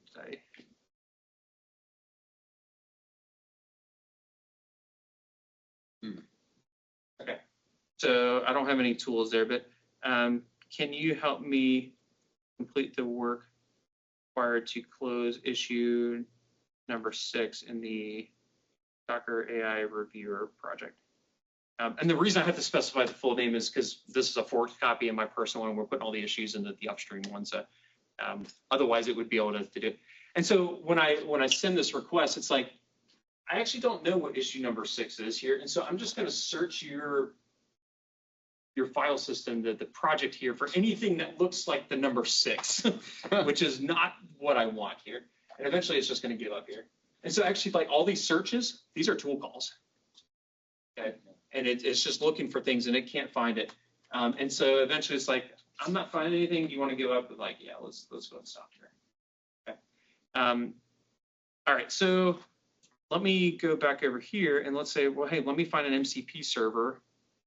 okay, so I don't have any tools there, but can you help me complete the work required to close issue number 6 in the Docker AI Reviewer project? And the reason I have to specify the full name is because this is a forked copy of my personal one, and we're putting all the issues into the upstream one. So otherwise, it would be able to do it. And so when I send this request, it's like, I actually don't know what issue number 6 is here. And so I'm just going to search your file system, the project here, for anything that looks like the number 6, which is not what I want here. And eventually it's just going to give up here. And so actually, like, all these searches, these are tool calls. Okay. And it's just looking for things and it can't find it. And so eventually it's like, I'm not finding anything. Do you want to give up? But like, yeah, let's go and stop here. Okay. All right. So let me go back over here and let's say, well, hey, let me find an MCP server,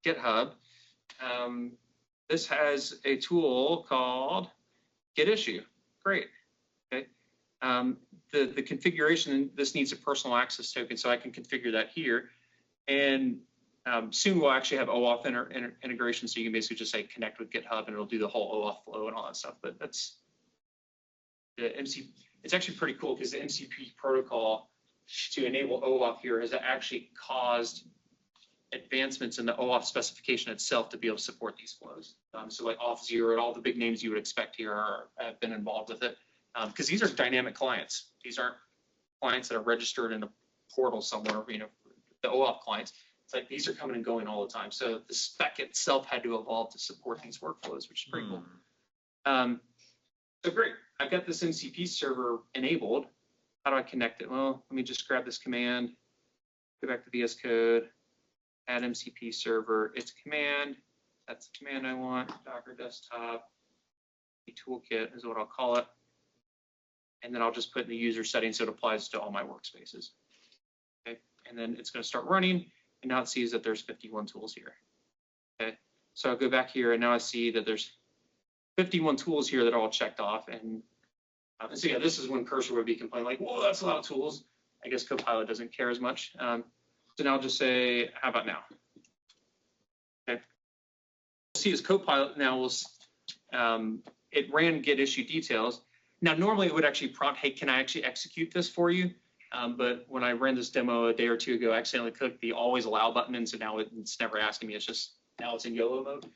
GitHub. This has a tool called getIssue. Great. Okay. The configuration, this needs a personal access token, so I can configure that here. And soon we'll actually have OAuth integration, so you can basically just say connect with GitHub and it'll do the whole OAuth flow and all that stuff. But that's the MCP. It's actually pretty cool because the MCP protocol to enable OAuth here has actually caused advancements in the OAuth specification itself to be able to support these flows. So like Auth0 and all the big names you would expect here have been involved with it, because these are dynamic clients. These aren't clients that are registered in a portal somewhere, you know, the OAuth clients. It's like these are coming and going all the time. So the spec itself had to evolve to support these workflows, which is pretty cool. So great, I've got this MCP server enabled. How do I connect it? Well, let me just grab this command, go back to VS Code, add MCP server. It's a command. That's the command I want. Docker desktop toolkit is what I'll call it. And then I'll just put in the user settings so it applies to all my workspaces. Okay, and then it's going to start running. And now it sees that there's 51 tools here. Okay, so I'll go back here and now I see that there's 51 tools here that are all checked off. And so yeah, this is when Cursor would be complaining like, whoa, that's a lot of tools. I guess Copilot doesn't care as much. So now I'll just say, how about now? Okay. See, as Copilot now will, it ran getIssue details. Now, normally it would actually prompt, hey, can I actually execute this for you? But when I ran this demo a day or two ago, I accidentally clicked the always allow button, and so now it's never asking me. It's just, now it's in YOLO mode.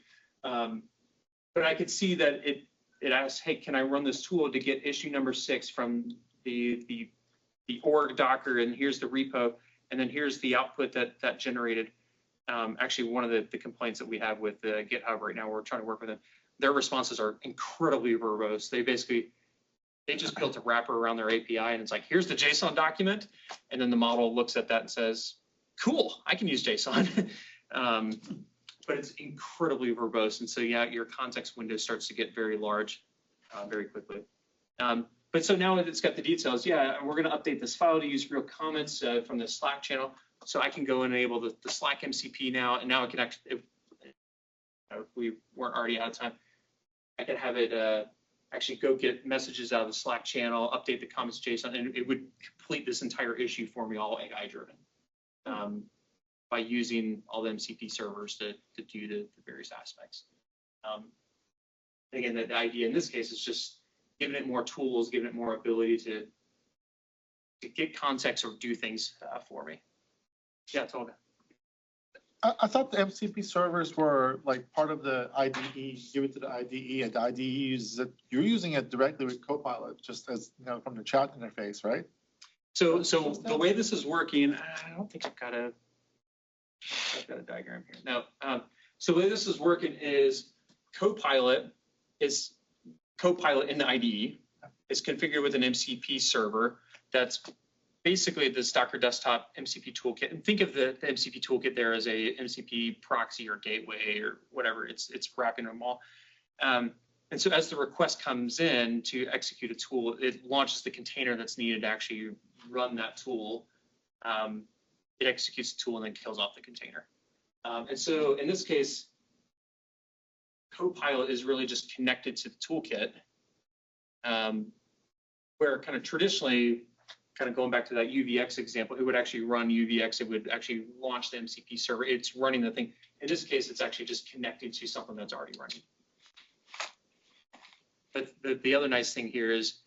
But I could see that it asks, hey, can I run this tool to get issue number 6 from the org Docker, and here's the repo, and then here's the output that generated. Actually, one of the complaints that we have with GitHub right now, we're trying to work with them. Their responses are incredibly verbose. They just built a wrapper around their API, and it's like, here's the JSON document, and then the model looks at that and says, cool, I can use JSON. But it's incredibly verbose, and so yeah, your context window starts to get very large very quickly. But so now it's got the details. Yeah, we're going to update this file to use real comments from the Slack channel, so I can go and enable the Slack MCP now, and now I can actually, if we weren't already out of time, I can have it actually go get messages out of the Slack channel, update the comments JSON, and it would complete this entire issue for me, all AI driven, by using all the MCP servers to do the various aspects. Again, the idea in this case is just giving it more tools, giving it more ability to get context or do things for me. Yeah, Tolga. I thought the MCP servers were like part of the IDE. You give it to the IDE, and the IDE uses it. You're using it directly with Copilot, just as you know from the chat interface, right? So the way this is working, I don't think I've got a diagram here. No. So the way this is working is Copilot in the IDE. It's configured with an MCP server that's basically this Docker desktop MCP toolkit. And think of the MCP toolkit there as a MCP proxy or gateway or whatever. It's wrapping them all. And so as the request comes in to execute a tool, it launches the container that's needed to actually run that tool. It executes the tool and then kills off the container. And so in this case, Copilot is really just connected to the toolkit, where kind of traditionally, kind of going back to that UVX example, it would actually run UVX. It would actually launch the MCP server. It's running the thing. In this case, it's actually just connected to something that's already running. But the other nice thing here is,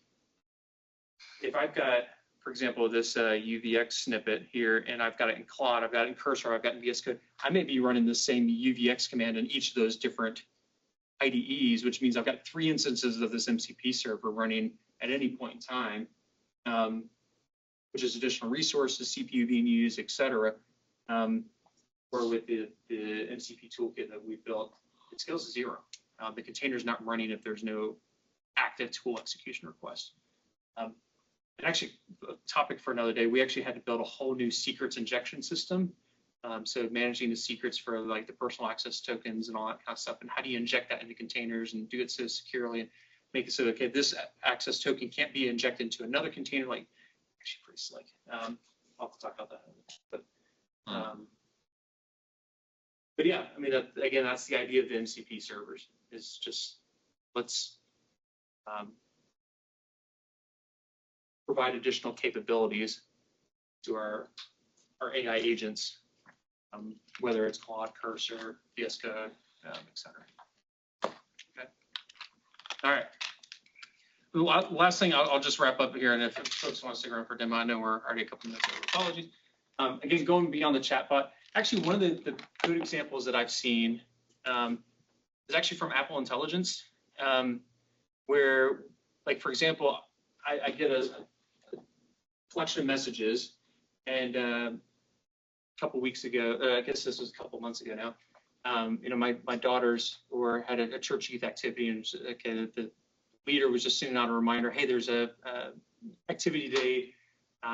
if I've got, for example, this UVX snippet here, and I've got it in Claude, I've got it in Cursor, I've got it in VS Code, I may be running the same UVX command in each of those different IDEs, which means I've got 3 instances of this MCP server running at any point in time, which is additional resources, CPU being used, et cetera. Or with the MCP toolkit that we built, it scales to 0. The container is not running if there's no active tool execution request. And actually, a topic for another day, we actually had to build a whole new secrets injection system. So managing the secrets for like the personal access tokens and all that kind of stuff, and how do you inject that into containers and do it so securely and make it so, okay, this access token can't be injected into another container, like actually pretty slick. I'll have to talk about that. But yeah, I mean, again, that's the idea of the MCP servers, is just let's provide additional capabilities to our AI agents, whether it's Claude, Cursor, VS Code, et cetera. Okay. All right. The last thing, I'll just wrap up here, and if folks want to stick around for a demo, I know we're already a couple minutes over. Apologies. Again, going beyond the chatbot, actually, one of the good examples that I've seen is actually from Apple Intelligence, where, like, for example, I get a collection of messages, and a couple weeks ago, I guess this was a couple months ago now, you know, my daughters had a church youth activity, and okay, the leader was just sending out a reminder, hey, there's a activity day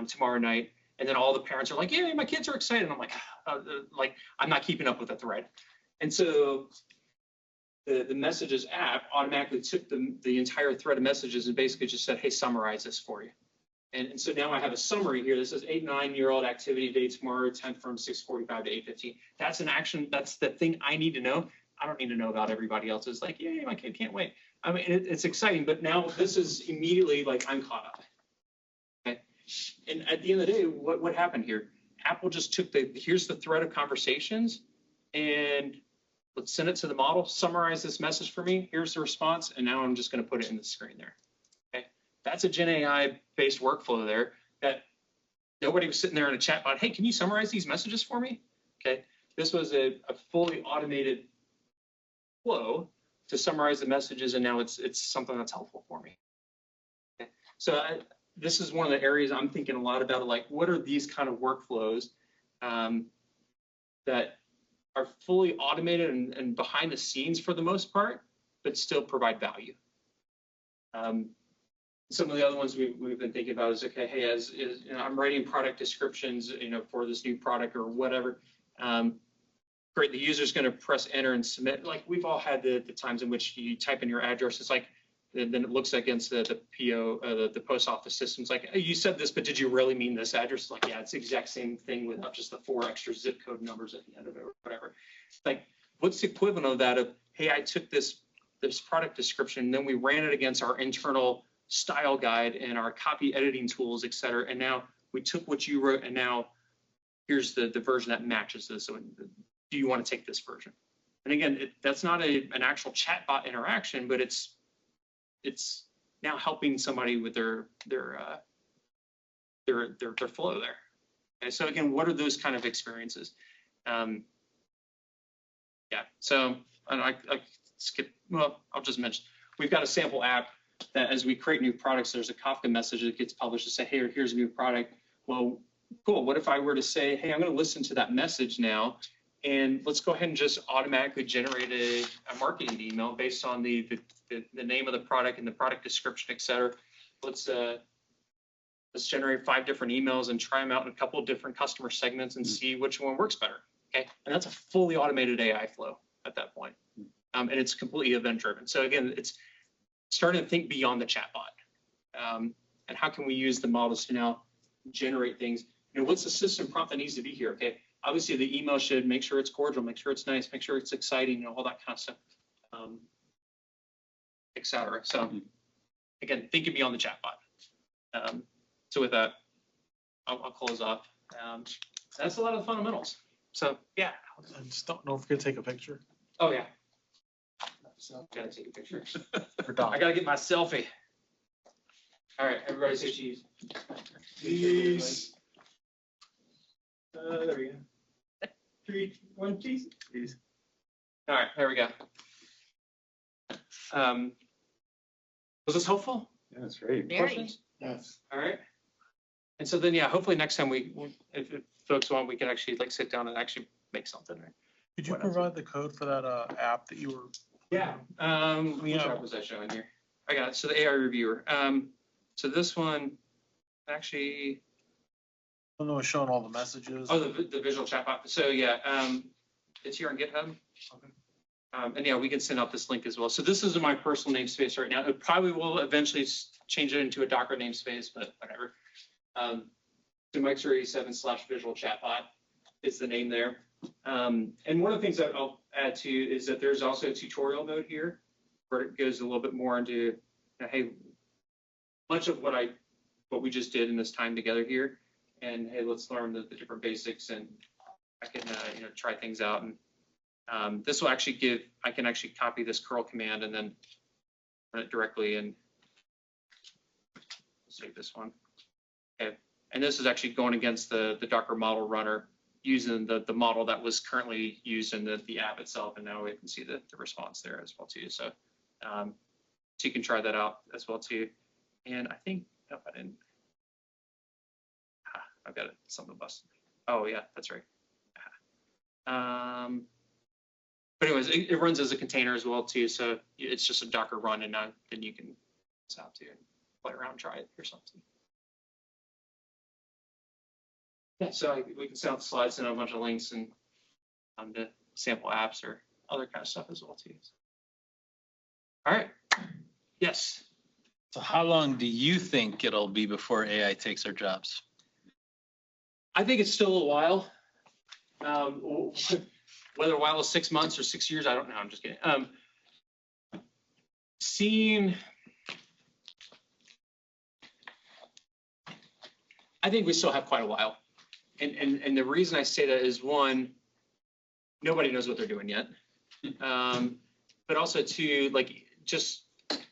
tomorrow night. And then all the parents are like, yeah, my kids are excited. And I'm like, I'm not keeping up with the thread. And so the messages app automatically took the entire thread of messages and basically just said, hey, summarize this for you. And so now I have a summary here. This is 8, 9-year-old activity day tomorrow, 10 from 6:45 to 8:15. That's an action. That's the thing I need to know. I don't need to know about everybody else's. Like, yay, my kid can't wait. I mean, it's exciting, but now this is immediately like I'm caught up. Okay. And at the end of the day, what happened here? Apple just took here's the thread of conversations, and let's send it to the model, summarize this message for me. Here's the response, and now I'm just going to put it in the screen there. Okay. That's a GenAI based workflow there that nobody was sitting there in a chat bot. Hey, can you summarize these messages for me? Okay. This was a fully automated flow to summarize the messages, and now it's something that's helpful for me. Okay. So this is one of the areas I'm thinking a lot about, like, what are these kind of workflows that are fully automated and behind the scenes for the most part, but still provide value. Some of the other ones we've been thinking about is, okay, hey, as you know, I'm writing product descriptions, you know, for this new product or whatever. Great, the user's going to press enter and submit. Like, we've all had the times in which you type in your address. It's like, then it looks against the PO, the post office system. It's like, hey, you said this, but did you really mean this address? It's like, yeah, it's the exact same thing without just the 4 extra zip code numbers at the end of it or whatever. Like, what's the equivalent of that of, hey, I took this product description, and then we ran it against our internal style guide and our copy editing tools, et cetera. And now we took what you wrote, and now here's the version that matches this. So do you want to take this version? And again, that's not an actual chatbot interaction, but it's now helping somebody with their flow there. Okay, so again, what are those kind of experiences? Yeah. So I skip. Well, I'll just mention we've got a sample app that as we create new products, there's a Kafka message that gets published to say, hey, here's a new product. Well, cool. What if I were to say, hey, I'm going to listen to that message now, and let's go ahead and just automatically generate a marketing email based on the name of the product and the product description, et cetera. Let's generate 5 different emails and try them out in a couple of different customer segments and see which one works better. Okay, and that's a fully automated AI flow at that point, and it's completely event driven. So again, starting to think beyond the chatbot. And how can we use the models to now generate things? You know, what's the system prompt that needs to be here? Okay, obviously the email should make sure it's cordial, make sure it's nice, make sure it's exciting, you know, all that kind of stuff, et cetera. So again, thinking beyond the chatbot. So with that, I'll close off. That's a lot of the fundamentals. So yeah. I just don't forget to take a picture. Oh yeah. So, Gotta take a picture. For Doc. I gotta get my selfie. All right, everybody say cheese. Cheese. There we go. 3, 1, cheese. Cheese. All right, there we go. Was this helpful? Yeah, that's great. Very. Questions? yes. All right. And so then, yeah, hopefully next time if folks want, we can actually like sit down and actually make something. Right? Could you What else? provide the code for that app that you were? Yeah. Which app was I showing here? I got it. So the AI reviewer. So this one, actually, I don't know, showing all the messages. oh, the visual chatbot. So yeah, it's here on GitHub. Okay. And yeah, we can send out this link as well. So this is my personal namespace right now. It probably will eventually change it into a Docker namespace, but whatever. So Mike's87/visual chatbot is the name there. And one of the things that I'll add to is that there's also a tutorial mode here where it goes a little bit more into, you know, hey, much of what we just did in this time together here, and hey, let's learn the different basics, and I can you know, try things out. And this will actually I can actually copy this curl command and then run it directly, and save this one. Okay, and this is actually going against the Docker model runner using the model that was currently used in the app itself, and now we can see the response there as well too. So, so you can try that out as well too. And I think, no, I didn't. I've got something busted. Oh yeah, that's right. But anyways, it runs as a container as well too. So it's just a Docker run, and then you can stop to play around, try it or something. Yeah, so we can send out the slides and a bunch of links and the sample apps or other kind of stuff as well too. All right. Yes. So how long do you think it'll be before AI takes our jobs? I think it's still a while. Whether a while is 6 months or 6 years, I don't know. I'm just kidding. I think we still have quite a while. And the reason I say that is, one, nobody knows what they're doing yet. But also two, like, just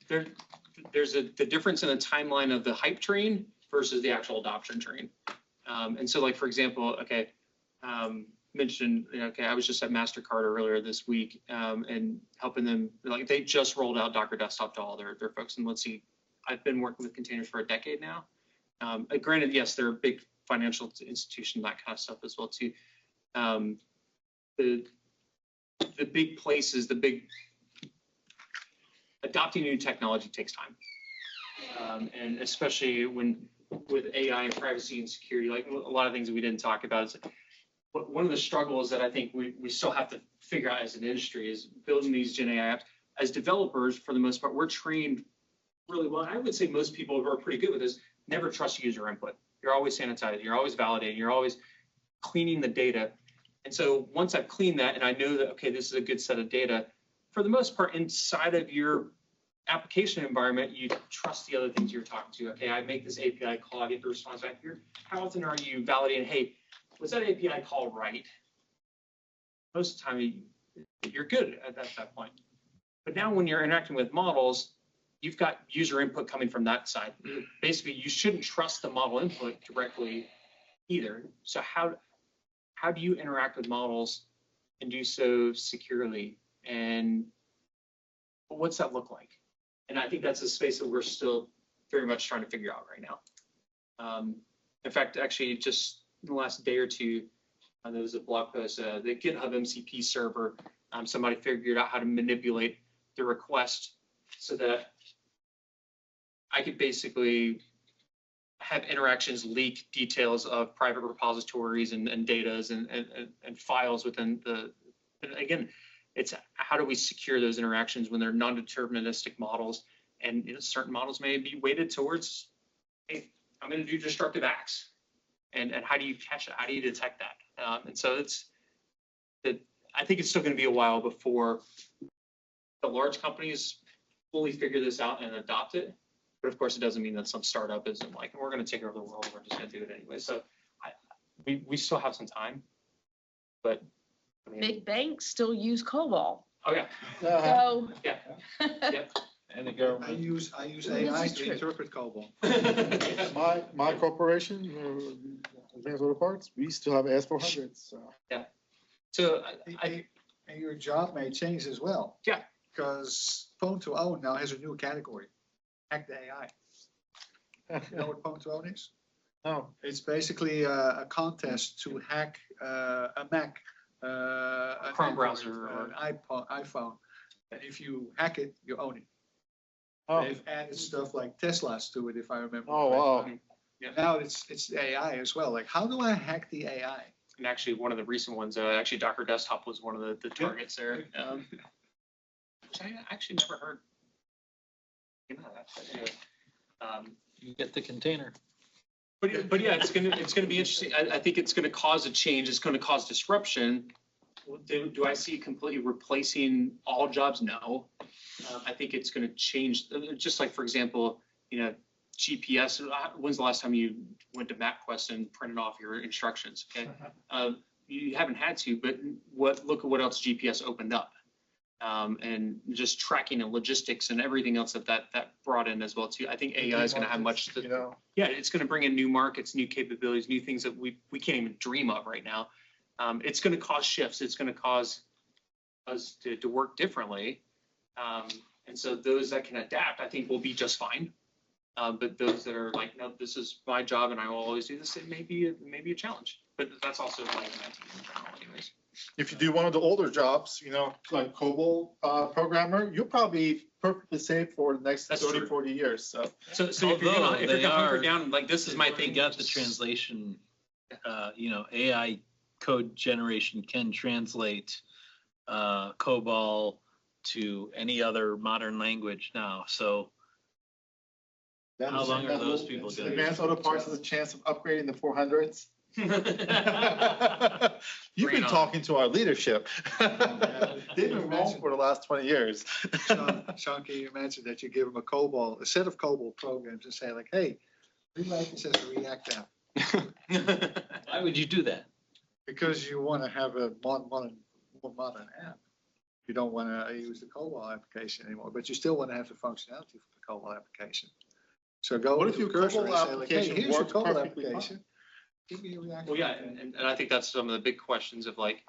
there's the difference in the timeline of the hype train versus the actual adoption train. And so, like, for example, okay, mentioned, you know, okay, I was just at MasterCard earlier this week and helping them, like, they just rolled out Docker Desktop to all their folks. And let's see, I've been working with containers for a decade now. Granted, yes, they're a big financial institution, that kind of stuff as well too. The big places, adopting new technology takes time. And especially with AI and privacy and security, like a lot of things that we didn't talk about, is one of the struggles that I think we still have to figure out as an industry is building these GenAI apps. As developers, for the most part, we're trained really well. I would say most people who are pretty good with this never trust user input. You're always sanitizing, you're always validating, you're always cleaning the data. And so once I've cleaned that and I know that, okay, this is a good set of data, for the most part, inside of your application environment, you trust the other things you're talking to. Okay, I make this API call, I get the response back here. How often are you validating, hey, was that API call right? Most of the time, you're good at that point. But now when you're interacting with models, you've got user input coming from that side. Basically, you shouldn't trust the model input directly either. So how do you interact with models and do so securely? And what's that look like? And I think that's a space that we're still very much trying to figure out right now. In fact, actually, just in the last day or two, there was a blog post, the GitHub MCP server, somebody figured out how to manipulate the request so that I could basically have interactions leak details of private repositories and datas and files within and again, it's how do we secure those interactions when they're non-deterministic models And certain models may be weighted towards, hey, I'm going to do destructive acts. And how do you catch it? How do you detect that? And so I think it's still going to be a while before the large companies fully figure this out and adopt it. But of course, it doesn't mean that some startup isn't like, we're going to take over the world. We're just going to do it anyway. So we still have some time. But I mean, Big banks still use COBOL. oh yeah, So. yeah. And the I government. use This AI is to true. interpret COBOL. My corporation, Advanced Auto Parts, we still have AS400s, so. So And your job may change as well. Yeah. Because Phone to Own now has a new category, hack the AI. You know what Phone to Own is? No. It's basically a contest to hack a Mac, a Chrome Android, browser an iPhone. And if you hack it, you own it. Oh, They've added stuff like Teslas to it, if I remember. oh, wow. correctly. Now it's AI as well. Like, how do I hack the AI? and actually one of the recent ones, actually Docker Desktop was one of the targets there. Which I actually never heard. You know, that, but anyway, You get the container. But yeah, it's gonna be interesting. I think it's gonna cause a change. It's gonna cause disruption. Do I see it completely replacing all jobs? No. I think it's gonna change. Just like, for example, GPS. When's the last time you went to MapQuest and printed off your instructions? Okay, you haven't had to, but look at what else GPS opened up. And just tracking and logistics and everything else that brought in as well too. I think AI is going to have much to, yeah, it's going to bring in new markets, new capabilities, new things that we can't even dream of right now. It's going to cause shifts. It's going to cause us to work differently. And so those that can adapt, I think will be just fine. But those that are like, no, this is my job and I will always do this, it may be a challenge. But that's also like an IT in general anyways. If you do one of the older jobs, like COBOL programmer, you'll probably be perfectly safe for the next That's 30, true. 40 years, so. So if you're gonna hunker down, like, this is my They thing. got the translation, AI code generation can translate COBOL to any other modern language now, so how long are those people gonna? Advanced Auto Parts has a chance of upgrading the 400s. You've Bring been it on. talking to our leadership. They've been wrong for the last 20 years. Sean, can you imagine that you give them a set of COBOL programs and say like, hey, rewrite this as a React app. Why would you do that? Because you want to have a more modern app. You don't want to use the COBOL application anymore, but you still want to have the functionality for the COBOL application. So go What with if your your cursor COBOL and say like, hey, application here's your works COBOL perfectly fine? application. Give me a React. Well, yeah, front end. and I think that's some of the big questions of like,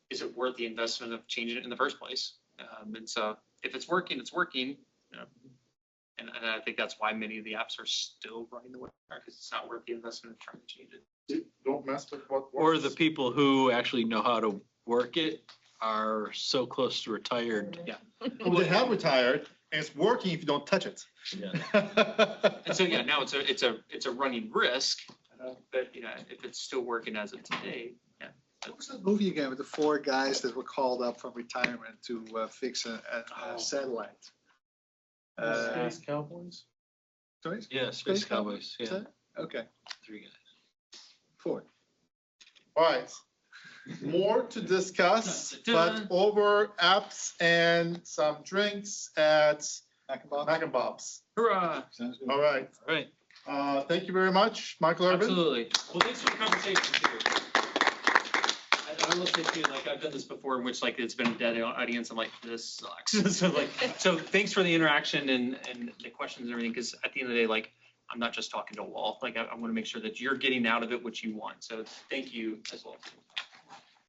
is it worth the investment of changing it in the first place? And so if it's working, it's working. And I think that's why many of the apps are still running the way they are, because it's not worth the investment of trying to change it. Don't mess with what Or works. the people who actually know how to work it are so close to retired. Yeah. Well, they have retired, and it's working if you don't touch it. Yeah. And so, yeah, now it's a running risk, but if it's still working as of today, yeah. What was that movie again with the 4 guys that were called up from retirement to fix a satellite? Space Cowboys? Sorry? Yeah, Space Cowboys, Is yeah. that- Okay, 3 guys. 4. All right. More to discuss, but over apps and some drinks at Mac and Bob's. Hurrah. Sounds good. All right. Right. Thank you very much, Michael Irvin. Absolutely. Well, thanks for the conversation too. I will say too, like, I've done this before in which like it's been a dead audience. I'm like, this sucks. So thanks for the interaction and the questions and everything, because at the end of the day, like, I'm not just talking to a wall. Like, I want to make sure that you're getting out of it what you want. So thank you as well.